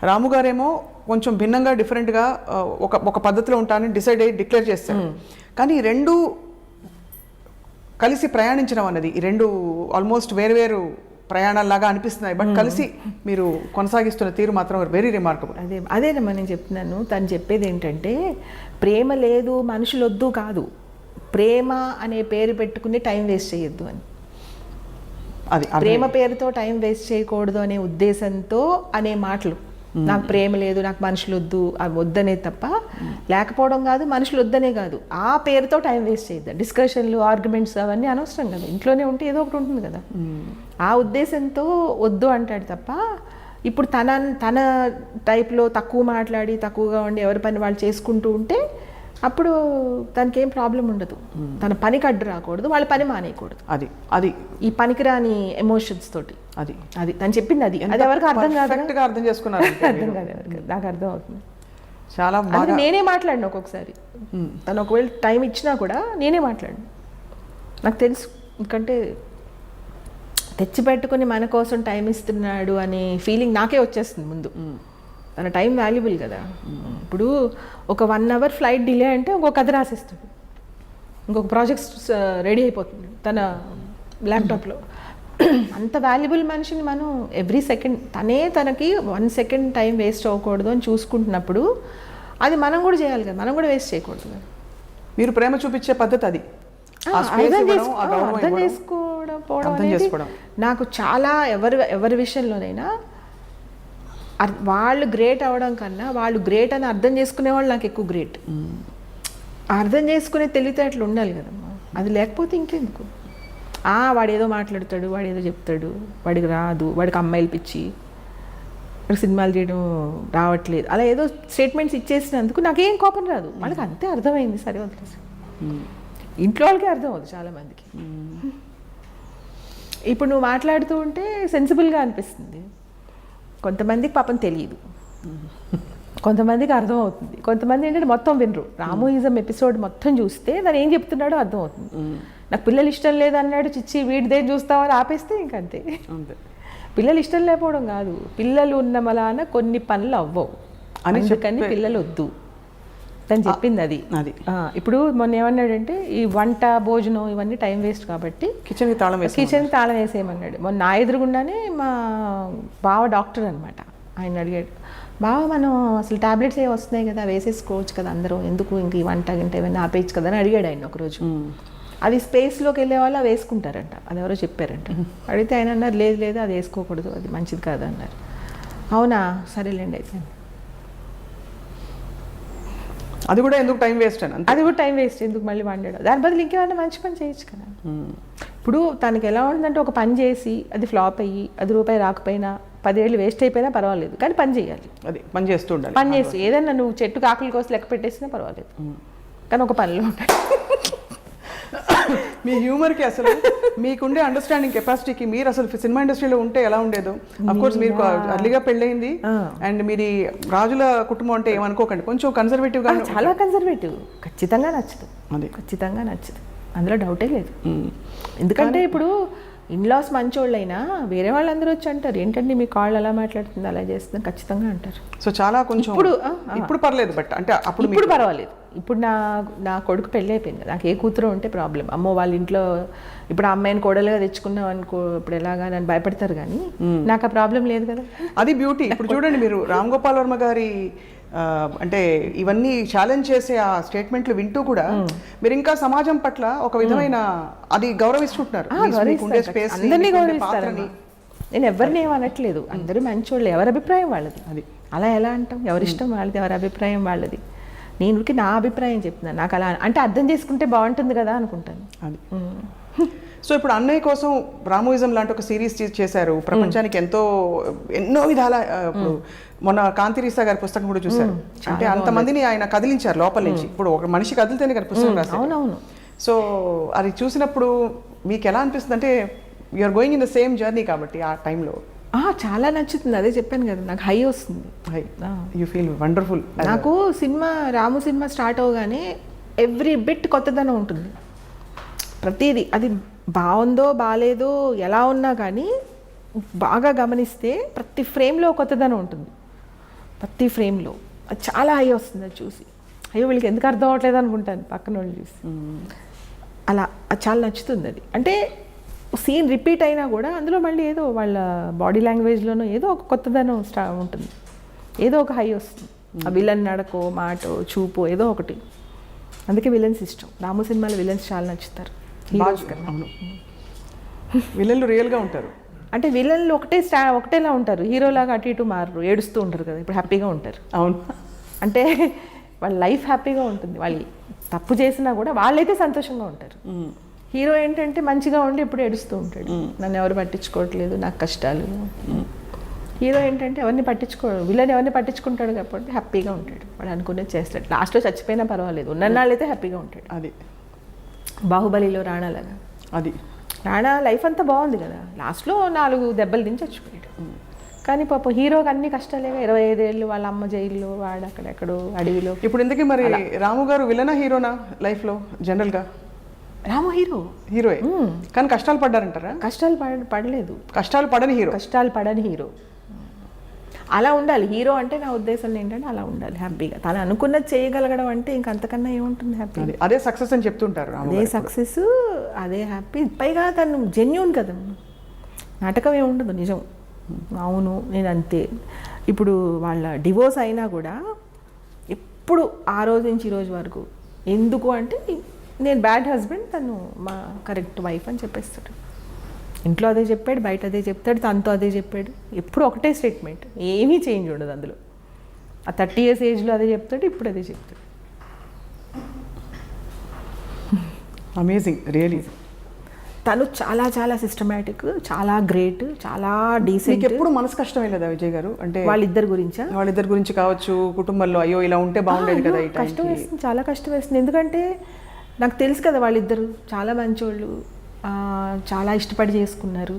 రాము గారేమో కొంచెం భిన్నంగా, డిఫరెంట్గా ఒక పద్ధతిలో ఉంటానని డిక్లేర్ చేస్తారు. కానీ రెండు కలిసి ప్రయాణించడం అన్నది, ఈ రెండు ఆల్మోస్ట్ వేరు ప్రయాణాల్లాగా అనిపిస్తున్నాయి, బట్ కలిసి మీరు కొనసాగిస్తున్న తీరు మాత్రం వెరీ రిమార్కబుల్. అదేనమ్మా నేను చెప్తున్నాను. తను చెప్పేది ఏంటంటే ప్రేమ లేదు, మనుషులు వద్దు కాదు, ప్రేమ అనే పేరు పెట్టుకుని టైం వేస్ట్ చేయొద్దు అని. అది ప్రేమ పేరుతో టైం వేస్ట్ చేయకూడదు అనే ఉద్దేశంతో అనే మాటలు. నాకు ప్రేమ లేదు, నాకు మనుషులు వద్దు, అవి వద్దనే తప్ప, లేకపోవడం కాదు, మనుషులు వద్దనే కాదు, ఆ పేరుతో టైం వేస్ట్ చేయద్దు. డిస్కషన్లు, ఆర్గ్యుమెంట్స్ అవన్నీ అనవసరం కదా, ఇంట్లోనే ఉంటే ఏదో ఒకటి ఉంటుంది కదా, ఆ ఉద్దేశంతో వద్దు అంటాడు తప్ప, ఇప్పుడు తన టైప్లో తక్కువ మాట్లాడి తక్కువగా ఉండి ఎవరి పని వాళ్ళు చేసుకుంటూ ఉంటే అప్పుడు తనకి ఏం ప్రాబ్లం ఉండదు. తన పనికి అడ్డు రాకూడదు, వాళ్ళ పని మానేయకూడదు. అది ఈ పనికిరాని ఎమోషన్స్ తోటి అది తను చెప్పింది. అది ఎవరికి అర్థం కాదు, అర్థం చేసుకున్నారు, అర్థం కాదు ఎవరికి. నాకు అర్థం అవుతుంది చాలా. నేనే మాట్లాడిన ఒక్కొక్కసారి, తను ఒకవేళ టైం ఇచ్చినా కూడా నేనే మాట్లాడిన. నాకు తెలుసు, ఎందుకంటే తెచ్చిపెట్టుకుని మన కోసం టైం ఇస్తున్నాడు అనే ఫీలింగ్ నాకే వచ్చేస్తుంది ముందు. తన టైం వాల్యుబుల్ కదా. ఇప్పుడు ఒక 1 hour ఫ్లైట్ డిలే అంటే ఇంకొక కథ రాసేస్తాడు, ఇంకొక ప్రాజెక్ట్ రెడీ అయిపోతుంది తన ల్యాప్టాప్లో. అంత వాల్యుబుల్ మనిషిని మనం ఎవ్రీ సెకండ్ తనకి 1 second టైం వేస్ట్ అవ్వకూడదు అని చూసుకుంటున్నప్పుడు అది మనం కూడా చేయాలి కదా, మనం కూడా వేస్ట్ చేయకూడదు కదా. మీరు ప్రేమ చూపించే పద్ధతి అది. అర్థం చేసుకోవడం నాకు చాలా ఎవరి విషయంలోనైనా వాళ్ళు గ్రేట్ అవ్వడం కన్నా వాళ్ళు గ్రేట్ అని అర్థం చేసుకునే వాళ్ళు నాకు ఎక్కువ గ్రేట్. అర్థం చేసుకునే తెలివితేటలు ఉండాలి కదమ్మా, అది లేకపోతే ఇంకెందుకు. వాడు ఏదో మాట్లాడతాడు, వాడు ఏదో చెప్తాడు, వాడికి రాదు, వాడికి అమ్మాయిలు పిచ్చి, వాడికి సినిమాలు చేయడం రావట్లేదు, అలా ఏదో స్టేట్మెంట్స్ ఇచ్చేసినందుకు నాకేం కోపం రాదు. వాళ్ళకి అంతే అర్థమైంది, సరే వదిలేసి. ఇంట్లో వాళ్ళకి అర్థం అవుతుంది చాలామందికి. ఇప్పుడు నువ్వు మాట్లాడుతూ ఉంటే సెన్సిబుల్గా అనిపిస్తుంది. కొంతమందికి పాపం తెలియదు, కొంతమందికి అర్థం అవుతుంది, కొంతమంది ఏంటంటే మొత్తం వినరు. రామోయిజం ఎపిసోడ్ మొత్తం చూస్తే దాని ఏం చెప్తున్నాడో అర్థం అవుతుంది. నాకు పిల్లలు ఇష్టం లేదన్నాడు, చిచ్చి వీడిదే చూస్తామని ఆపేస్తే ఇంకంతే. పిల్లలు ఇష్టం లేకపోవడం కాదు, పిల్లలు ఉన్న మలాన కొన్ని పనులు అవ్వవు, అందుకని పిల్లలు వద్దు తను చెప్పింది అది. ఇప్పుడు మొన్న ఏమన్నాడంటే ఈ వంట భోజనం ఇవన్నీ టైం వేస్ట్ కాబట్టి కిచెన్కి తాళం వేసేయమన్నాడు. మొన్న నా ఎదురుగుండానే మా బావ డాక్టర్ అనమాట, ఆయన అడిగాడు, బావ మనం అసలు టాబ్లెట్స్ ఏమి వస్తున్నాయి కదా వేసేసుకోవచ్చు కదా అందరూ, ఎందుకు ఇంక ఈ వంట గంట ఏమైనా ఆపేయచ్చు కదా అని అడిగాడు ఆయన ఒకరోజు. అది స్పేస్లోకి వెళ్ళే వాళ్ళు అవి వేసుకుంటారంట, అది ఎవరో చెప్పారంట. అడిగితే ఆయన అన్నారు లేదు లేదు అది వేసుకోకూడదు, అది మంచిది కాదు అన్నారు. అవునా సరేలేండి అయితే. అది కూడా ఎందుకు టైం వేస్ట్ అని, అది కూడా టైం వేస్ట్ ఎందుకు మళ్ళీ వండడం, దాని బదులు ఇంకేమైనా మంచి పని చేయొచ్చు కదా. ఇప్పుడు తనకి ఎలా ఉంటుందంటే ఒక పని చేసి అది ఫ్లాప్ అయ్యి అది రూపాయి రాకపోయినా 10 ఏళ్ళు వేస్ట్ అయిపోయినా పర్వాలేదు, కానీ పని చేయాలి. అది పని చేస్తూ ఉండాలి. పని చేస్తూ ఏదైనా నువ్వు చెట్టుకు ఆకుల కోసం లెక్క పెట్టేసినా పర్వాలేదు, కానీ ఒక పనిలో ఉంటాయి. మీ హ్యూమర్కి అసలు మీకుండే అండర్స్టాండింగ్ కెపాసిటీకి మీరు అసలు సినిమా ఇండస్ట్రీలో ఉంటే ఎలా ఉండేదో. అఫ్కోర్స్ మీరు అర్లీగా పెళ్ళయింది అండ్ మీది రాజుల కుటుంబం అంటే ఏమనుకోకండి, కొంచెం కన్సర్వేటివ్గా. చాలా కన్సర్వేటివ్, ఖచ్చితంగా నచ్చదు, అది ఖచ్చితంగా నచ్చదు, అందులో డౌటే లేదు. ఎందుకంటే ఇప్పుడు ఇన్లాస్ మంచోళ్ళైనా వేరే వాళ్ళందరూ వచ్చి అంటారు ఏంటంటే మీ కాళ్ళు అలా మాట్లాడుతుంది అలా చేస్తుంది ఖచ్చితంగా అంటారు. సో చాలా కొంచెం ఇప్పుడు పర్లేదు, బట్ అంటే ఇప్పుడు పర్వాలేదు. ఇప్పుడు నా కొడుకు పెళ్ళి అయిపోయింది, నాకు ఏ కూతురు ఉంటే ప్రాబ్లం, అమ్మో వాళ్ళ ఇంట్లో ఇప్పుడు ఆ అమ్మాయిని కోడలుగా తెచ్చుకున్నాం అనుకో ఇప్పుడు ఎలాగా నన్ను భయపడతారు, కానీ నాకు ఆ ప్రాబ్లం లేదు కదా. అది బ్యూటీ. ఇప్పుడు చూడండి మీరు రామ్ గోపాల్ వర్మ గారి అంటే ఇవన్నీ ఛాలెంజ్ చేసే ఆ స్టేట్మెంట్లు వింటూ కూడా మీరు ఇంకా సమాజం పట్ల ఒక విధమైన అది గౌరవిస్తుంటున్నారు. అందరినీ గౌరవిస్తారు, నేను ఎవరిని ఏమనట్లేదు, అందరూ మంచోళ్ళు, ఎవరి అభిప్రాయం వాళ్ళది. అది అలా ఎలా అంటాం, ఎవరిష్టం వాళ్ళది, ఎవరి అభిప్రాయం వాళ్ళది. నేను నా అభిప్రాయం చెప్తున్నాను, నాకు అలా అంటే అర్థం చేసుకుంటే బాగుంటుంది కదా అనుకుంటాను. అది సో ఇప్పుడు అన్నయ్య కోసం రామోయిజం లాంటి ఒక సిరీస్ చేశారు, ప్రపంచానికి ఎన్నో విధాల. ఇప్పుడు మొన్న కాంతిరీసా గారి పుస్తకం కూడా చూశారు, అంటే అంతమందిని ఆయన కదిలించారు లోపల నుంచి. ఇప్పుడు ఒక మనిషి కదిలితేనే గారి పుస్తకం రాశారు. అవునవును. సో అది చూసినప్పుడు మీకు ఎలా అనిపిస్తుంది అంటే you're going in the same journey కాబట్టి ఆ టైంలో చాలా నచ్చుతుంది. అదే చెప్పాను కదా, నాకు హై వస్తుంది, హై. You feel wonderful. నాకు రాము సినిమా స్టార్ట్ అవగానే ఎవ్రీ బిట్ కొత్తదనం ఉంటుంది, ప్రతిదీ. అది బాగుందో బాగాలేదో ఎలా ఉన్నా కానీ బాగా గమనిస్తే ప్రతి ఫ్రేమ్లో కొత్తదనం ఉంటుంది, ప్రతి ఫ్రేమ్లో. అది చాలా హై వస్తుంది, అది చూసి అయ్యో వీళ్ళకి ఎందుకు అర్థం అవ్వట్లేదు అనుకుంటాను పక్కన వాళ్ళు చూసి. అలా అది చాలా నచ్చుతుంది. అది అంటే సీన్ రిపీట్ అయినా కూడా అందులో మళ్ళీ ఏదో వాళ్ళ బాడీ లాంగ్వేజ్లోనూ ఏదో ఒక కొత్తదనం ఉంటుంది, ఏదో ఒక హై వస్తుంది. ఆ విలన్ నడకో మాటో చూపో ఏదో ఒకటి. అందుకే విలన్స్ ఇష్టం. రాము సినిమాలో విలన్స్ చాలా నచ్చుతారు. విలన్లు రియల్గా ఉంటారు, అంటే విలన్లు ఒకటేలా ఉంటారు, హీరోలాగా అటు ఇటు మారరు, ఏడుస్తూ ఉంటారు కదా. ఇప్పుడు హ్యాపీగా ఉంటారు. అవును, అంటే వాళ్ళ లైఫ్ హ్యాపీగా ఉంటుంది, వాళ్ళు తప్పు చేసినా కూడా వాళ్ళైతే సంతోషంగా ఉంటారు. హీరో ఏంటంటే మంచిగా ఉండి ఎప్పుడు ఏడుస్తూ ఉంటాడు, నన్ను ఎవరు పట్టించుకోవట్లేదు, నాకు కష్టాలు. హీరో ఏంటంటే ఎవరిని పట్టించుకోడు, విలన్ ఎవరిని పట్టించుకుంటాడు కాబట్టి హ్యాపీగా ఉంటాడు, వాడు అనుకునేది చేస్తాడు. లాస్ట్లో చచ్చిపోయినా పర్వాలేదు, ఉన్నన్నాళ్ళైతే హ్యాపీగా ఉంటాడు. అది బాహుబలిలో రాణాలాగా. అది రాణా లైఫ్ అంతా బాగుంది కదా, లాస్ట్లో 4 దెబ్బలు తిని చచ్చిపోయాడు. కానీ పాపం హీరోకి అన్ని కష్టాలేగా, 25 ఏళ్ళు వాళ్ళ అమ్మ జైల్లో, వాడు అక్కడెక్కడో అడవిలో. ఇప్పుడు ఇందుకే మరి రాము గారు విలనా హీరోనా లైఫ్లో? జనరల్గా రాము హీరోయే, కానీ కష్టాలు పడ్డారంటారా? కష్టాలు పడలేదు, కష్టాలు పడని హీరో. అలా ఉండాలి హీరో అంటే. నా ఉద్దేశం ఏంటంటే అలా ఉండాలి, హ్యాపీగా తను అనుకున్నది చేయగలగడం అంటే ఇంకంతకన్నా ఏముంటుంది, హ్యాపీ. అదే సక్సెస్ అని చెప్తుంటారు. అదే సక్సెస్, అదే హ్యాపీ. పైగా తను జెన్యూన్ కదా, నాటకం ఏముండదు, నిజం. అవును నేను అంతే. ఇప్పుడు వాళ్ళ డివోర్స్ అయినా కూడా ఎప్పుడు ఆ రోజు నుంచి ఈ రోజు వరకు ఎందుకు అంటే నేను బ్యాడ్ హస్బెండ్, తను మా కరెక్ట్ వైఫ్ అని చెప్పేస్తాడు. ఇంట్లో అదే చెప్పాడు, బయట అదే చెప్తాడు, తనతో అదే చెప్పాడు. ఎప్పుడు ఒకటే స్టేట్మెంట్, ఏమీ చేంజ్ ఉండదు అందులో. ఆ 30 years ఏజ్లో అదే చెప్తాడు, ఇప్పుడు అదే చెప్తాడు. Amazing, really. తను చాలా చాలా సిస్టమేటిక్, చాలా గ్రేట్, చాలా డీసెంట్. ఎప్పుడు మనసు కష్టమే లేదా విజయ్ గారు? అంటే వాళ్ళిద్దరి గురించి కావచ్చు, కుటుంబంలో అయ్యో ఇలా ఉంటే బాగుండేది కదా. కష్టం వేస్తుంది, చాలా కష్టం వేస్తుంది. ఎందుకంటే నాకు తెలుసు కదా వాళ్ళిద్దరు చాలా మంచోళ్ళు, చాలా ఇష్టపడి చేసుకున్నారు.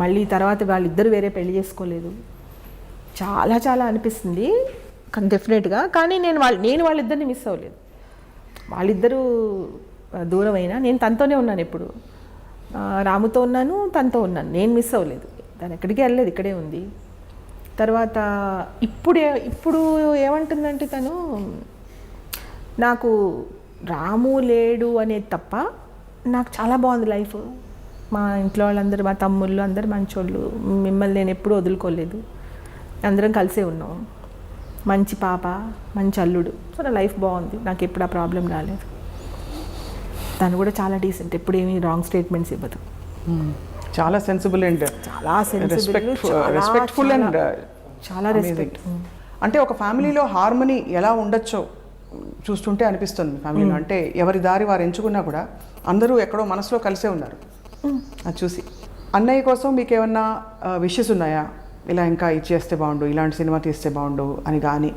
మళ్ళీ తర్వాత వాళ్ళిద్దరు వేరే పెళ్లి చేసుకోలేదు. చాలా చాలా అనిపిస్తుంది డెఫినెట్గా. కానీ నేను వాళ్ళిద్దరిని మిస్ అవ్వలేదు. వాళ్ళిద్దరూ దూరం అయినా నేను తనతోనే ఉన్నాను ఎప్పుడు. రాముతో ఉన్నాను, తనతో ఉన్నాను. నేను మిస్ అవ్వలేదు. తను ఎక్కడికి వెళ్ళలేదు, ఇక్కడే ఉంది. తర్వాత ఇప్పుడు ఏమంటుందంటే తను నాకు రాము లేడు అనేది తప్ప నాకు చాలా బాగుంది లైఫ్. మా ఇంట్లో వాళ్ళందరూ, మా తమ్ముళ్ళు అందరూ మంచోళ్ళు. మిమ్మల్ని నేను ఎప్పుడూ వదులుకోలేదు. అందరం కలిసే ఉన్నాం. మంచి పాప, మంచి అల్లుడు. సో నా లైఫ్ బాగుంది. నాకు ఎప్పుడు ఆ ప్రాబ్లం రాలేదు. తను కూడా చాలా డీసెంట్. ఎప్పుడు ఏమీ రాంగ్ స్టేట్మెంట్స్ ఇవ్వదు. చాలా సెన్సిబుల్ అండ్ చాలా రెస్పెక్ట్ఫుల్ అండ్ చాలా రెస్పెక్ట్. అంటే ఒక ఫ్యామిలీలో హార్మనీ ఎలా ఉండొచ్చో చూస్తుంటే అనిపిస్తుంది. ఫ్యామిలీలో అంటే ఎవరి దారి వారు ఎంచుకున్నా కూడా అందరూ ఎక్కడో మనసులో కలిసే ఉన్నారు. అది చూసి అన్నయ్య కోసం మీకు ఏమన్నా విషెస్ ఉన్నాయా? ఇలా ఇంకా ఇది చేస్తే బాగుండు, ఇలాంటి సినిమా తీస్తే బాగుండు అని కానీ,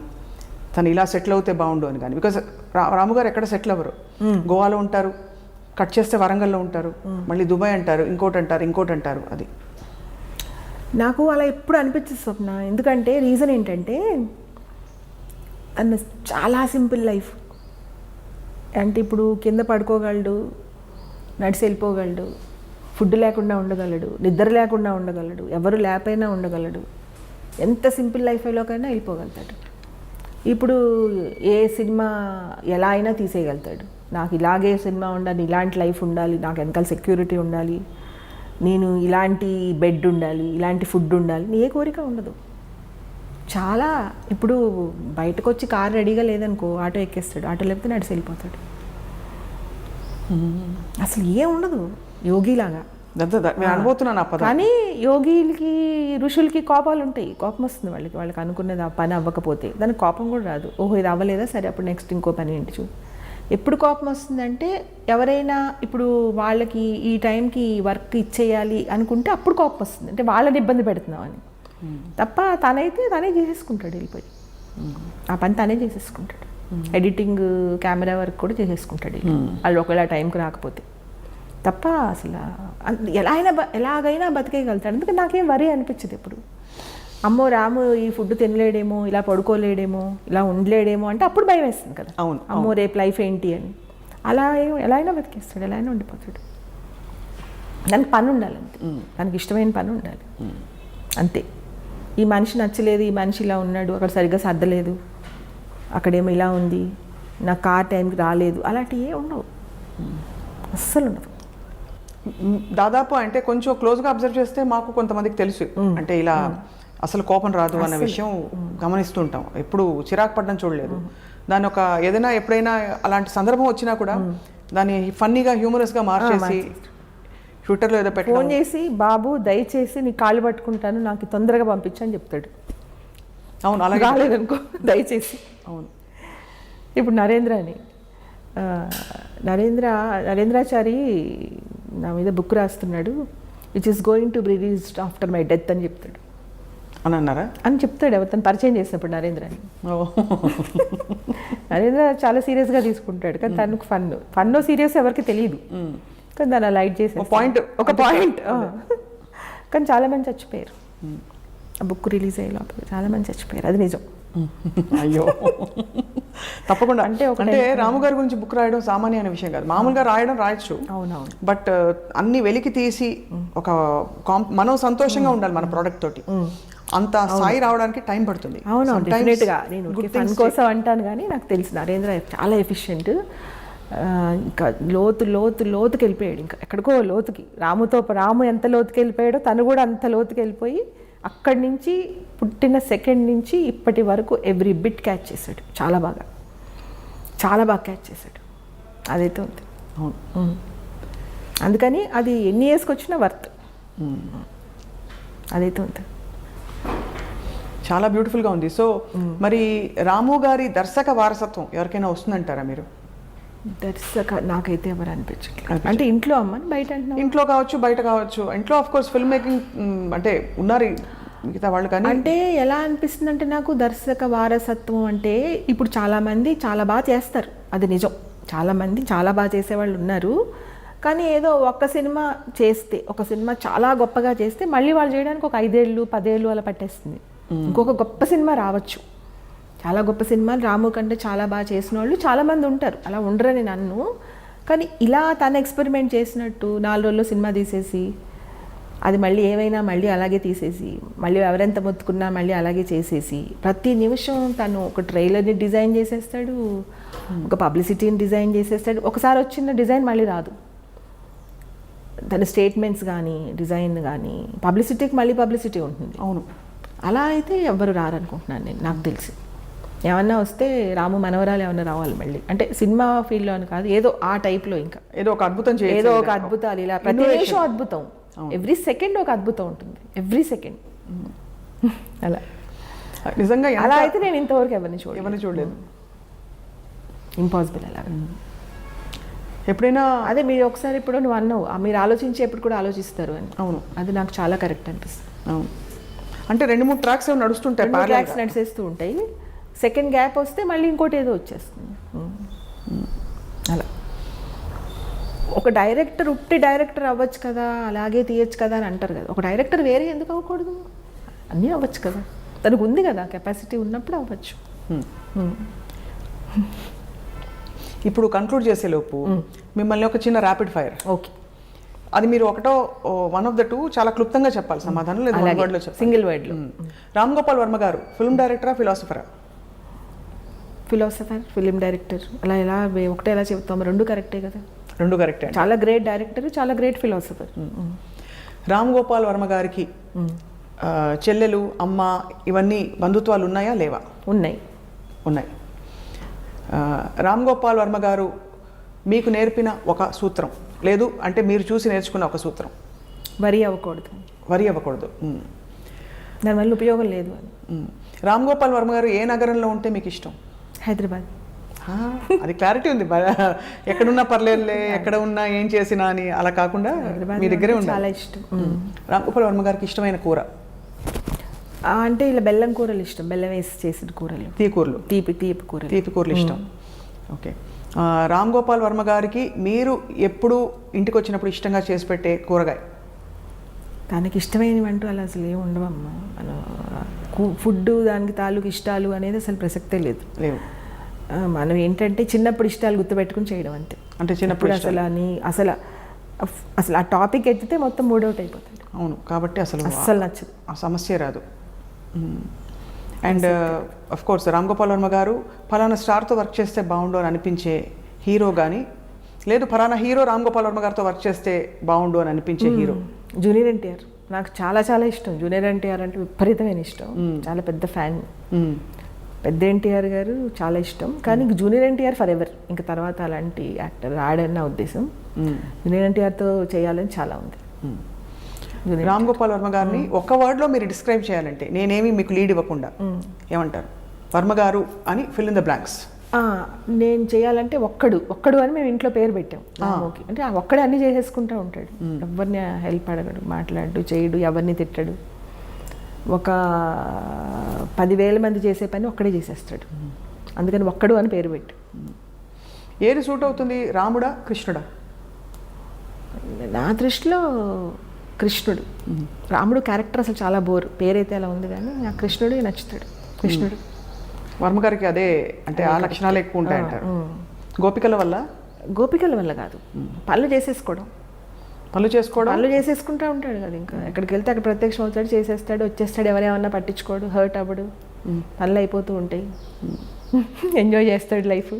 తను ఇలా సెటిల్ అవుతే బాగుండు అని కానీ. బికాజ్ రాము గారు ఎక్కడ సెటిల్ అవ్వరు. గోవాలో ఉంటారు, కట్ చేస్తే వరంగల్లో ఉంటారు, మళ్ళీ దుబాయ్ అంటారు, ఇంకోటి అంటారు. అది నాకు అలా ఎప్పుడు అనిపించింది స్వప్న. ఎందుకంటే రీజన్ ఏంటంటే అన్న చాలా సింపుల్ లైఫ్. అంటే ఇప్పుడు కింద పడుకోగలడు, నడిచి వెళ్ళిపోగలడు, ఫుడ్ లేకుండా ఉండగలడు, నిద్ర లేకుండా ఉండగలడు, ఎవరు లేకపోయినా ఉండగలడు. ఎంత సింపుల్ లైఫ్లోకైనా వెళ్ళిపోగలుగుతాడు. ఇప్పుడు ఏ సినిమా ఎలా అయినా తీసేయగలుగుతాడు. నాకు ఇలాగే సినిమా ఉండాలి, ఇలాంటి లైఫ్ ఉండాలి, నాకు వెనకాల సెక్యూరిటీ ఉండాలి, నేను ఇలాంటి బెడ్ ఉండాలి, ఇలాంటి ఫుడ్ ఉండాలి, ఏ కోరిక ఉండదు. చాలా ఇప్పుడు బయటకు వచ్చి కారు రెడీగా లేదనుకో, ఆటో ఎక్కేస్తాడు, ఆటో లేకపోతే నడిచి వెళ్ళిపోతాడు. అసలు ఏం ఉండదు యోగిలాగా. కానీ యోగిలకి, ఋషులకి కోపాలు ఉంటాయి. కోపం వస్తుంది వాళ్ళకి అనుకున్నది ఆ పని అవ్వకపోతే. దానికి కోపం కూడా రాదు. ఓహో ఇది అవ్వలేదా, సరే అప్పుడు నెక్స్ట్ ఇంకో పని ఏంటి చూ. ఎప్పుడు కోపం వస్తుందంటే ఎవరైనా ఇప్పుడు వాళ్ళకి ఈ టైంకి వర్క్ ఇచ్చేయాలి అనుకుంటే అప్పుడు కోపం వస్తుంది. అంటే వాళ్ళని ఇబ్బంది పెడుతున్నాం అని తప్ప తనైతే తనే చేసేసుకుంటాడు వెళ్ళిపోయి. ఆ పని తనే చేసేసుకుంటాడు. ఎడిటింగ్, కెమెరా వర్క్ కూడా చేసేసుకుంటాడు వాళ్ళు ఒకవేళ టైంకి రాకపోతే తప్ప. అసలు ఎలాగైనా బతికేయగలుగుతాడు. అందుకే నాకేం వరి అనిపించదు ఎప్పుడు. అమ్మో రాము ఈ ఫుడ్ తినలేడేమో, ఇలా పడుకోలేడేమో, ఇలా ఉండలేడేమో అంటే అప్పుడు భయం వేస్తుంది కదా. అవును, అమ్మో రేపు లైఫ్ ఏంటి అని. అలా ఎలా అయినా బతికేస్తాడు, ఎలా అయినా ఉండిపోతాడు. దానికి పని ఉండాలి అంతే, దానికి ఇష్టమైన పని ఉండాలి అంతే. ఈ మనిషి నచ్చలేదు, ఈ మనిషి ఇలా ఉన్నాడు, అక్కడ సరిగ్గా సర్దలేదు, అక్కడేమో ఇలా ఉంది, నా కార్ టైంకి రాలేదు, అలాంటివి ఏ ఉండవు, అస్సలు ఉండదు. దాదాపు అంటే కొంచెం క్లోజ్గా అబ్జర్వ్ చేస్తే మాకు కొంతమందికి తెలుసు, అంటే ఇలా అసలు కోపం రాదు అన్న విషయం గమనిస్తుంటాం. ఎప్పుడు చిరాకు పడడం చూడలేదు. దాని ఒక ఏదైనా ఎప్పుడైనా అలాంటి సందర్భం వచ్చినా కూడా దాన్ని ఫన్నీగా, హ్యూమరస్గా మార్చేసి ట్విట్టర్లో ఏదో పెట్టి ఫోన్ చేసి, బాబు దయచేసి నీ కాళ్ళు పట్టుకుంటాను, నాకు తొందరగా పంపించని చెప్తాడు. అవును, అలాగే రాలేదనుకో దయచేసి. అవును. ఇప్పుడు నరేంద్రాచారి నా మీద బుక్ రాస్తున్నాడు, which is going to be released after my death అని చెప్తాడు. అని అన్నారా? అని చెప్తాడు ఎవరితో పరిచయం చేసినప్పుడు నరేంద్రని. నరేంద్ర చాలా సీరియస్గా తీసుకుంటాడు, కానీ తనకు ఫన్నో సీరియస్ ఎవరికి తెలియదు, కానీ దాన్ని లైట్ చేసి ఒక పాయింట్. కానీ చాలా మంది చచ్చిపోయారు ఆ బుక్ రిలీజ్ అయ్యే లోపల, చాలా మంది చచ్చిపోయారు, అది నిజం. అయ్యో, తప్పకుండా. అంటే రాము గారి గురించి బుక్ రాయడం సామాన్యమైన విషయం కాదు. మామూలుగా రాయొచ్చు, అవునవును, బట్ అన్ని వెలికి తీసి ఒక మనం సంతోషంగా ఉండాలి మన ప్రోడక్ట్ తోటి, అంత స్థాయి రావడానికి టైం పడుతుంది. అవును, డెఫినెట్గా. నేను ఫన్ కోసం అంటాను, కానీ నాకు తెలుసు నరేంద్ర చాలా ఎఫిషియెంట్. ఇంకా లోతుకి వెళ్ళిపోయాడు, ఇంకా ఎక్కడికో లోతుకి. రాము ఎంత లోతుకి వెళ్ళిపోయాడో తను కూడా అంత లోతుకి వెళ్ళిపోయి అక్కడి నుంచి పుట్టిన సెకండ్ నుంచి ఇప్పటి వరకు ఎవ్రీ బిట్ క్యాచ్ చేశాడు. చాలా బాగా క్యాచ్ చేశాడు. అదైతే ఉంది. అవును, అందుకని అది ఎన్ని ఇయర్స్కి వచ్చినా వర్త్. అదైతే ఉంది. చాలా బ్యూటిఫుల్గా ఉంది. సో మరి రాము గారి దర్శక వారసత్వం ఎవరికైనా వస్తుందంటారా మీరు? నాకైతే ఎవరు అనిపించట్లేదు. అంటే ఇంట్లో అమ్మని బయట అంటున్నా, ఇంట్లో కావచ్చు, బయట కావచ్చు. ఇంట్లో ఆఫ్ కోర్స్ ఫిల్మ్ మేకింగ్ అంటే ఉన్నారు మిగతా వాళ్ళు, కానీ అంటే ఎలా అనిపిస్తుంది అంటే నాకు దర్శక వారసత్వం అంటే ఇప్పుడు చాలామంది చాలా బాగా చేస్తారు, అది నిజం. చాలామంది చాలా బాగా చేసేవాళ్ళు ఉన్నారు, కానీ ఏదో ఒక్క సినిమా చేస్తే, ఒక సినిమా చాలా గొప్పగా చేస్తే మళ్ళీ వాళ్ళు చేయడానికి ఒక 5 ఏళ్ళు 10 ఏళ్ళు అలా పట్టేస్తుంది. ఇంకొక గొప్ప సినిమా రావచ్చు. చాలా గొప్ప సినిమాలు రాము కంటే చాలా బాగా చేసిన వాళ్ళు చాలామంది ఉంటారు, అలా ఉండరని నన్ను. కానీ ఇలా తను ఎక్స్పెరిమెంట్ చేసినట్టు 4 రోజుల్లో సినిమా తీసేసి అది మళ్ళీ ఏమైనా మళ్ళీ అలాగే తీసేసి మళ్ళీ ఎవరెంత మొత్తుకున్నా మళ్ళీ అలాగే చేసేసి ప్రతి నిమిషం తను ఒక ట్రైలర్ని డిజైన్ చేసేస్తాడు, ఒక పబ్లిసిటీని డిజైన్ చేసేస్తాడు. ఒకసారి వచ్చిన డిజైన్ మళ్ళీ రాదు. తన స్టేట్మెంట్స్ కానీ డిజైన్ కానీ పబ్లిసిటీకి మళ్ళీ పబ్లిసిటీ ఉంటుంది. అవును, అలా అయితే ఎవ్వరు రారనుకుంటున్నాను నేను, నాకు తెలిసి. ఏమన్నా వస్తే రాము మనవరాలు ఏమన్నా రావాలి మళ్ళీ, అంటే సినిమా ఫీల్డ్లో అని కాదు, ఏదో ఆ టైప్లో ఇంకా ఏదో ఒక అద్భుతం చేయాలి, ఏదో ఒక అద్భుతాలు ఇలా ప్రతి నిమిషం అద్భుతం, ఎవ్రీ సెకండ్ ఒక అద్భుతం ఉంటుంది, ఎవ్రీ సెకండ్. అలా నిజంగా అలా అయితే నేను ఇంతవరకు ఎవరిని చూడలేదు. ఇంపాసిబుల్ అలా. ఎప్పుడైనా అదే మీరు ఒకసారి ఇప్పుడు నువ్వు అన్నావు మీరు ఆలోచించి ఎప్పుడు కూడా ఆలోచిస్తారు అని. అవును, అది నాకు చాలా కరెక్ట్ అనిపిస్తుంది. అవును, అంటే 2-3 ట్రాక్స్ నడుస్తుంటాయి, ట్రాక్స్ నడిచేస్తూ ఉంటాయి, సెకండ్ గ్యాప్ వస్తే మళ్ళీ ఇంకోటి ఏదో వచ్చేస్తుంది. అలా ఒక డైరెక్టర్ ఉట్టి డైరెక్టర్ అవ్వచ్చు కదా, అలాగే తీయచ్చు కదా అని అంటారు కదా. ఒక డైరెక్టర్ వేరే ఎందుకు అవ్వకూడదు? అన్నీ అవ్వచ్చు కదా, తనకు ఉంది కదా కెపాసిటీ, ఉన్నప్పుడు అవ్వచ్చు. ఇప్పుడు కంక్లూడ్ చేసేలోపు మిమ్మల్ని ఒక చిన్న ర్యాపిడ్ ఫైర్. ఓకే, అది మీరు ఒకటో 1 ఆఫ్ ద 2 చాలా క్లుప్తంగా చెప్పాలి సమాధానం, లేదు వన్ వర్డ్లో చెప్పాలి, సింగిల్ వర్డ్లో. రామ్ గోపాల్ వర్మ గారు ఫిల్మ్ డైరెక్టరా ఫిలాసఫరా? ఫిలాసఫర్, ఫిలిం డైరెక్టర్, అలా ఎలా ఒకటే ఎలా చెప్తాం? 2 కరెక్టే కదా. 2 కరెక్టే. చాలా గ్రేట్ డైరెక్టర్, చాలా గ్రేట్ ఫిలాసఫర్. రామ్ గోపాల్ వర్మ గారికి చెల్లెలు, అమ్మ ఇవన్నీ బంధుత్వాలు ఉన్నాయా లేవా? ఉన్నాయి. రామ్ గోపాల్ వర్మ గారు మీకు నేర్పిన ఒక సూత్రం, లేదు అంటే మీరు చూసి నేర్చుకున్న ఒక సూత్రం? వరి అవ్వకూడదు. దానివల్ల ఉపయోగం లేదు అని. రామ్ గోపాల్ వర్మ గారు ఏ నగరంలో ఉంటే మీకు ఇష్టం? హైదరాబాద్. అది క్లారిటీ ఉంది, ఎక్కడున్నా పర్లేదులే, ఎక్కడ ఉన్నా ఏం చేసినా అని అలా కాకుండా మీ దగ్గరే ఉంది. చాలా ఇష్టం. రామ్ గోపాల్ వర్మ గారికి ఇష్టమైన కూర అంటే ఇలా బెల్లం కూరలు ఇష్టం, బెల్లం వేసి చేసిన కూరలు, తీపి కూరలు ఇష్టం. ఓకే, రామ్ గోపాల్ వర్మ గారికి మీరు ఎప్పుడు ఇంటికి వచ్చినప్పుడు ఇష్టంగా చేసి పెట్టే కూరగాయ? తనకి ఇష్టమైనవి అంటూ అలా అసలు ఏమి ఉండవమ్మా. ఫుడ్ దానికి తాలూకు ఇష్టాలు అనేది అసలు ప్రసక్తే లేదు. మనం ఏంటంటే చిన్నప్పుడు ఇష్టాలు గుర్తుపెట్టుకుని చేయడం అంతే. అంటే చిన్నప్పుడు అసలు ఆ టాపిక్ ఎత్తితే మొత్తం మూడౌట్ అయిపోతుంది. అవును, కాబట్టి అసలు నచ్చదు, ఆ సమస్య రాదు. And of course Ram Gopal Varma గారు ఫలానా స్టార్తో వర్క్ చేస్తే బాగుండు అని అనిపించే హీరో కానీ, లేదు ఫలానా హీరో రామ్ గోపాల్ వర్మ గారితో వర్క్ చేస్తే బాగుండు అని అనిపించే హీరో? జూనియర్ ఎన్టీఆర్ నాకు చాలా చాలా ఇష్టం. జూనియర్ ఎన్టీఆర్ అంటే విపరీతమైన ఇష్టం, చాలా పెద్ద ఫ్యాన్. పెద్ద ఎన్టీఆర్ గారు చాలా ఇష్టం, కానీ జూనియర్ ఎన్టీఆర్ ఫర్ ఎవర్, ఇంకా తర్వాత అలాంటి యాక్టర్ రాడని నా ఉద్దేశం. జూనియర్ ఎన్టీఆర్తో చేయాలని చాలా ఉంది. రామ్ గోపాల్ వర్మ గారిని ఒక్క వర్డ్లో మీరు డిస్క్రైబ్ చేయాలంటే, నేనేమి మీకు లీడ్ ఇవ్వకుండా ఏమంటారు? వర్మ గారు అని ఫిల్ ఇన్ ద బ్లాంక్స్. నేను చేయాలంటే ఒక్కడు అని మేము ఇంట్లో పేరు పెట్టాం. అంటే ఒక్కడే అన్ని చేసేసుకుంటూ ఉంటాడు, ఎవరిని హెల్ప్ అడగడు, మాట్లాడు, చేయడు, ఎవరిని తిట్టడు. ఒక 10,000 మంది చేసే పని ఒక్కడే చేసేస్తాడు, అందుకని ఒక్కడు అని పేరు పెట్టు. ఏది సూట్ అవుతుంది, రాముడా కృష్ణుడా? నా దృష్టిలో కృష్ణుడు. రాముడు క్యారెక్టర్ అసలు చాలా బోర్, పేరైతే అలా ఉంది, కానీ నాకు కృష్ణుడు నచ్చుతాడు. కృష్ణుడు వర్మ గారికి అదే, అంటే ఆ లక్షణాలు ఎక్కువ ఉంటాయంటారు. గోపికల వల్ల కాదు, పనులు చేసుకుంటూ ఉంటాడు కదా. ఇంకా ఎక్కడికి వెళ్తే అక్కడ ప్రత్యక్షం అవుతాడు, చేసేస్తాడు, వచ్చేస్తాడు, ఎవరేమన్నా పట్టించుకోడు, హర్ట్ అవ్వడు, పనులు అయిపోతూ ఉంటాయి, ఎంజాయ్ చేస్తాడు లైఫ్.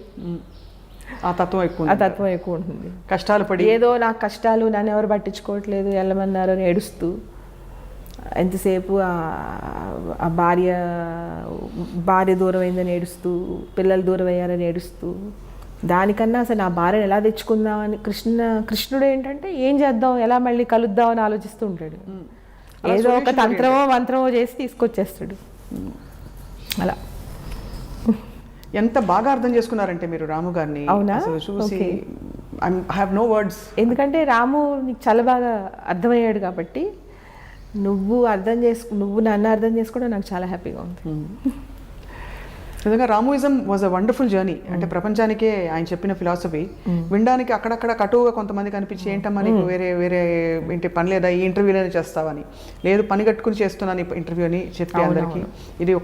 ఆ తత్వం ఎక్కువ ఉంటుంది. కష్టాలు పడి ఏదో నాకు కష్టాలు, నన్ను ఎవరు పట్టించుకోవట్లేదు, వెళ్ళమన్నారు అని ఏడుస్తూ ఎంతసేపు ఆ భార్య దూరం అయిందని ఏడుస్తూ, పిల్లలు దూరం అయ్యారని ఏడుస్తూ, దానికన్నా అసలు నా భార్యను ఎలా తెచ్చుకుందామని కృష్ణుడు ఏంటంటే ఏం చేద్దాం, ఎలా మళ్ళీ కలుద్దాం అని ఆలోచిస్తూ ఉంటాడు. ఏదో ఒక తంత్రమో మంత్రమో చేసి తీసుకొచ్చేస్తాడు. అలా ఎంత బాగా అర్థం చేసుకున్నారంటే మీరు రాము గారిని. అవునా? చూసి ఐ హావ్ నో వర్డ్స్. ఎందుకంటే రాము నీకు చాలా బాగా అర్థమయ్యాడు కాబట్టి, నువ్వు నన్ను అర్థం చేసుకోవడం నాకు చాలా హ్యాపీగా ఉంది. నిజంగా రామోయిజం వాజ్ అ వండర్ఫుల్ జర్నీ. అంటే ప్రపంచానికే ఆయన చెప్పిన ఫిలాసఫీ వినడానికి అక్కడక్కడ కటువుగా కొంతమంది కనిపించి ఏంటమ్మా నీకు వేరే వేరే ఏంటి పని లేదా ఈ ఇంటర్వ్యూలోనే చేస్తావని, లేదు పని కట్టుకుని చేస్తున్నాను ఈ ఇంటర్వ్యూ అని చెప్పి అందరికీ ఇది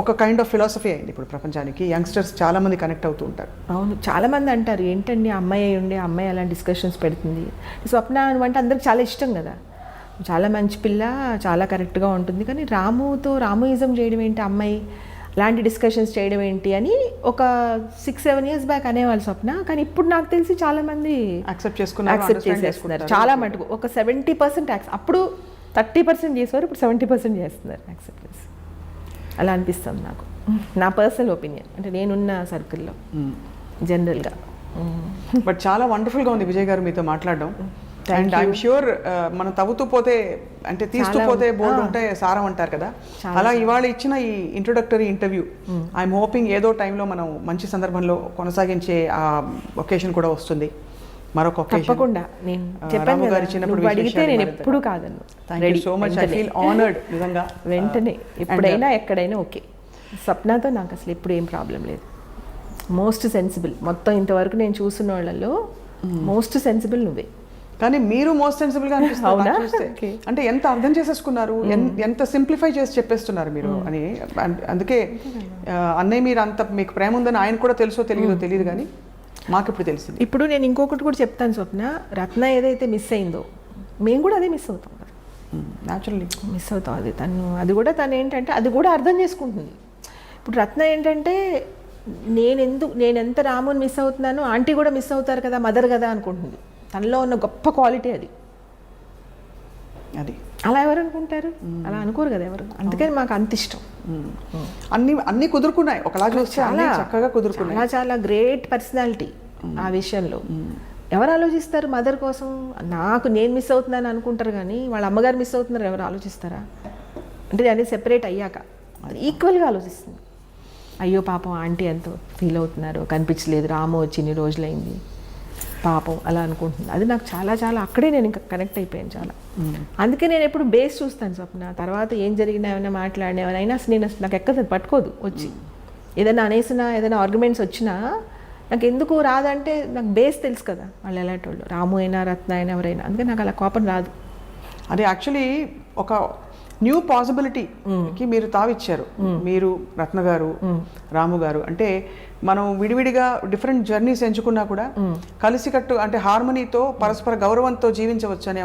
ఒక కైండ్ ఆఫ్ ఫిలాసఫీ అయింది ఇప్పుడు ప్రపంచానికి. యంగ్స్టర్స్ చాలా మంది కనెక్ట్ అవుతూ ఉంటారు. అవును, చాలామంది అంటారు ఏంటండి అమ్మాయి అయి ఉండే అమ్మాయి అలాంటి డిస్కషన్స్ పెడుతుంది. స్వప్న అంటే అందరికి చాలా ఇష్టం కదా, చాలా మంచి పిల్ల, చాలా కరెక్ట్గా ఉంటుంది. కానీ రామోయిజం చేయడం ఏంటి, అమ్మాయి అలాంటి డిస్కషన్స్ చేయడం ఏంటి అని ఒక 6-7 years బ్యాక్ అనేవాళ్ళు స్వప్న. కానీ ఇప్పుడు నాకు తెలిసి చాలామంది యాక్సెప్ట్ చేసేస్తున్నారు చాలా మటుకు. ఒక 70% అప్పుడు 30% చేసేవారు, ఇప్పుడు 70% చేస్తున్నారు యాక్సెప్ట్ చేసి. అలా అనిపిస్తుంది నాకు, నా పర్సనల్ ఒపీనియన్, అంటే నేనున్న సర్కిల్లో జనరల్గా. బట్ చాలా వండర్ఫుల్గా ఉంది విజయ్ గారు మీతో మాట్లాడడం. అండ్ ఐఎమ్ ష్యూర్ మనం తవ్వుతూ పోతే అంటే తీస్తూ పోతే బోర్డు ఉంటే సారం అంటారు కదా, అలా ఇవాళ ఇచ్చిన ఈ ఇంట్రొడక్టరీ ఇంటర్వ్యూ ఐఎమ్ హోపింగ్ ఏదో టైంలో మనం మంచి సందర్భంలో కొనసాగించే ఆ ఒకేషన్ కూడా వస్తుంది. మరొక ఒకేషన్ తప్పకుండా. నేను చెప్పాను కదా, నువ్వు అడిగితే నేను ఎప్పుడు కాదన్ను. Thank you so much, I feel honoured నిజంగా. వెంటనే ఎప్పుడైనా ఎక్కడైనా ఓకే. స్వప్నతో నాకు అసలు ఎప్పుడు ఏం ప్రాబ్లం లేదు. మోస్ట్ సెన్సిబుల్, మొత్తం ఇంతవరకు నేను చూసిన వాళ్ళలో మోస్ట్ సెన్సిబుల్ నువ్వే. కానీ మీరు మోస్ట్ సెన్సిబుల్ గా అనిపిస్తుంది. అంటే ఎంత అర్థం చేసేసుకున్నారు, ఎంత సింప్లిఫై చేసి చెప్పేస్తున్నారు మీరు అని. అందుకే అన్నయ్య మీరు అంత మీకు ప్రేమ ఉందని ఆయన కూడా తెలుసో తెలియదు కానీ మాకు ఇప్పుడు తెలిసింది. ఇప్పుడు నేను ఇంకొకటి కూడా చెప్తాను స్వప్న, రత్న ఏదైతే మిస్ అయిందో మేము కూడా అదే మిస్ అవుతాం కదా, న్యాచురల్లీ మిస్ అవుతాం. అది తను ఏంటంటే అది కూడా అర్థం చేసుకుంటుంది. ఇప్పుడు రత్న ఏంటంటే నేను ఎంత రాముని మిస్ అవుతున్నానో ఆంటీ కూడా మిస్ అవుతారు కదా, మదర్ కదా అనుకుంటుంది. తనలో ఉన్న గొప్ప క్వాలిటీ అది. అలా ఎవరు అనుకుంటారు, అలా అనుకోరు కదా ఎవరు. అందుకని మాకు అంత ఇష్టం. అన్ని కుదురుకున్నాయి, ఒకలా చూస్తే చాలా చక్కగా కుదురుకున్నాయి. చాలా గ్రేట్ పర్సనాలిటీ ఆ విషయంలో. ఎవరు ఆలోచిస్తారు మదర్ కోసం? నేను మిస్ అవుతున్నాను అనుకుంటారు కానీ వాళ్ళ అమ్మగారు మిస్ అవుతున్నారు ఎవరు ఆలోచిస్తారా? అంటే అది సెపరేట్ అయ్యాక ఈక్వల్గా ఆలోచిస్తుంది. అయ్యో పాపం ఆంటీ ఎంతో ఫీల్ అవుతున్నారు, కనిపించలేదు, రాము వచ్చి ఇన్ని రోజులైంది పాపం అలా అనుకుంటుంది. అది నాకు చాలా అక్కడే నేను ఇంకా కనెక్ట్ అయిపోయాను చాలా. అందుకే నేను ఎప్పుడు బేస్ చూస్తాను స్వప్న. తర్వాత ఏం జరిగినా ఏమైనా మాట్లాడినా అయినా నాకు ఎక్కదు, పట్టుకోదు. వచ్చి ఏదైనా అనేసినా ఏదైనా ఆర్గ్యుమెంట్స్ వచ్చినా నాకు ఎందుకు రాదంటే నాకు బేస్ తెలుసు కదా వాళ్ళు ఎలాంటి వాళ్ళు, రాము అయినా రత్న అయినా ఎవరైనా. అందుకే నాకు అలా కోపం రాదు. అది యాక్చువల్లీ ఒక న్యూ పాసిబిలిటీకి మీరు తావిచ్చారు. మీరు రత్న గారు, రాము గారు. అంటే మనం విడివిడిగా డిఫరెంట్ జర్నీస్ ఎంచుకున్నా కూడా కలిసికట్టు అంటే హార్మనీతో పరస్పర గౌరవంతో జీవించవచ్చు అనే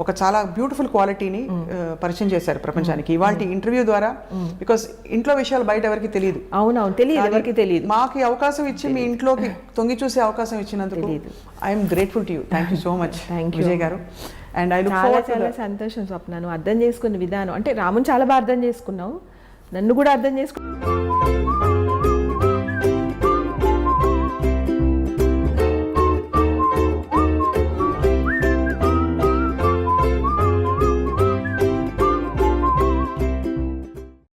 ఒక చాలా బ్యూటిఫుల్ క్వాలిటీని పరిచయం చేశారు ప్రపంచానికి ఇవాళ ఇంటర్వ్యూ ద్వారా. బికాస్ ఇంట్లో విషయాలు బయట ఎవరికి తెలియదు. అవునవును, తెలియదు, ఎవరికి తెలియదు. మాకు ఈ అవకాశం ఇచ్చి మీ ఇంట్లోకి తొంగి చూసే అవకాశం ఇచ్చినందుకు I'm grateful to you. Thank you so much Vijay garu. And I look forward to చాలా సంతోషం స్వప్న, నువ్వు అర్థం చేసుకున్న విధానం. అంటే రాముని చాలా బాగా అర్థం చేసుకున్నావు, నన్ను కూడా అర్థం చేసుకున్నావు.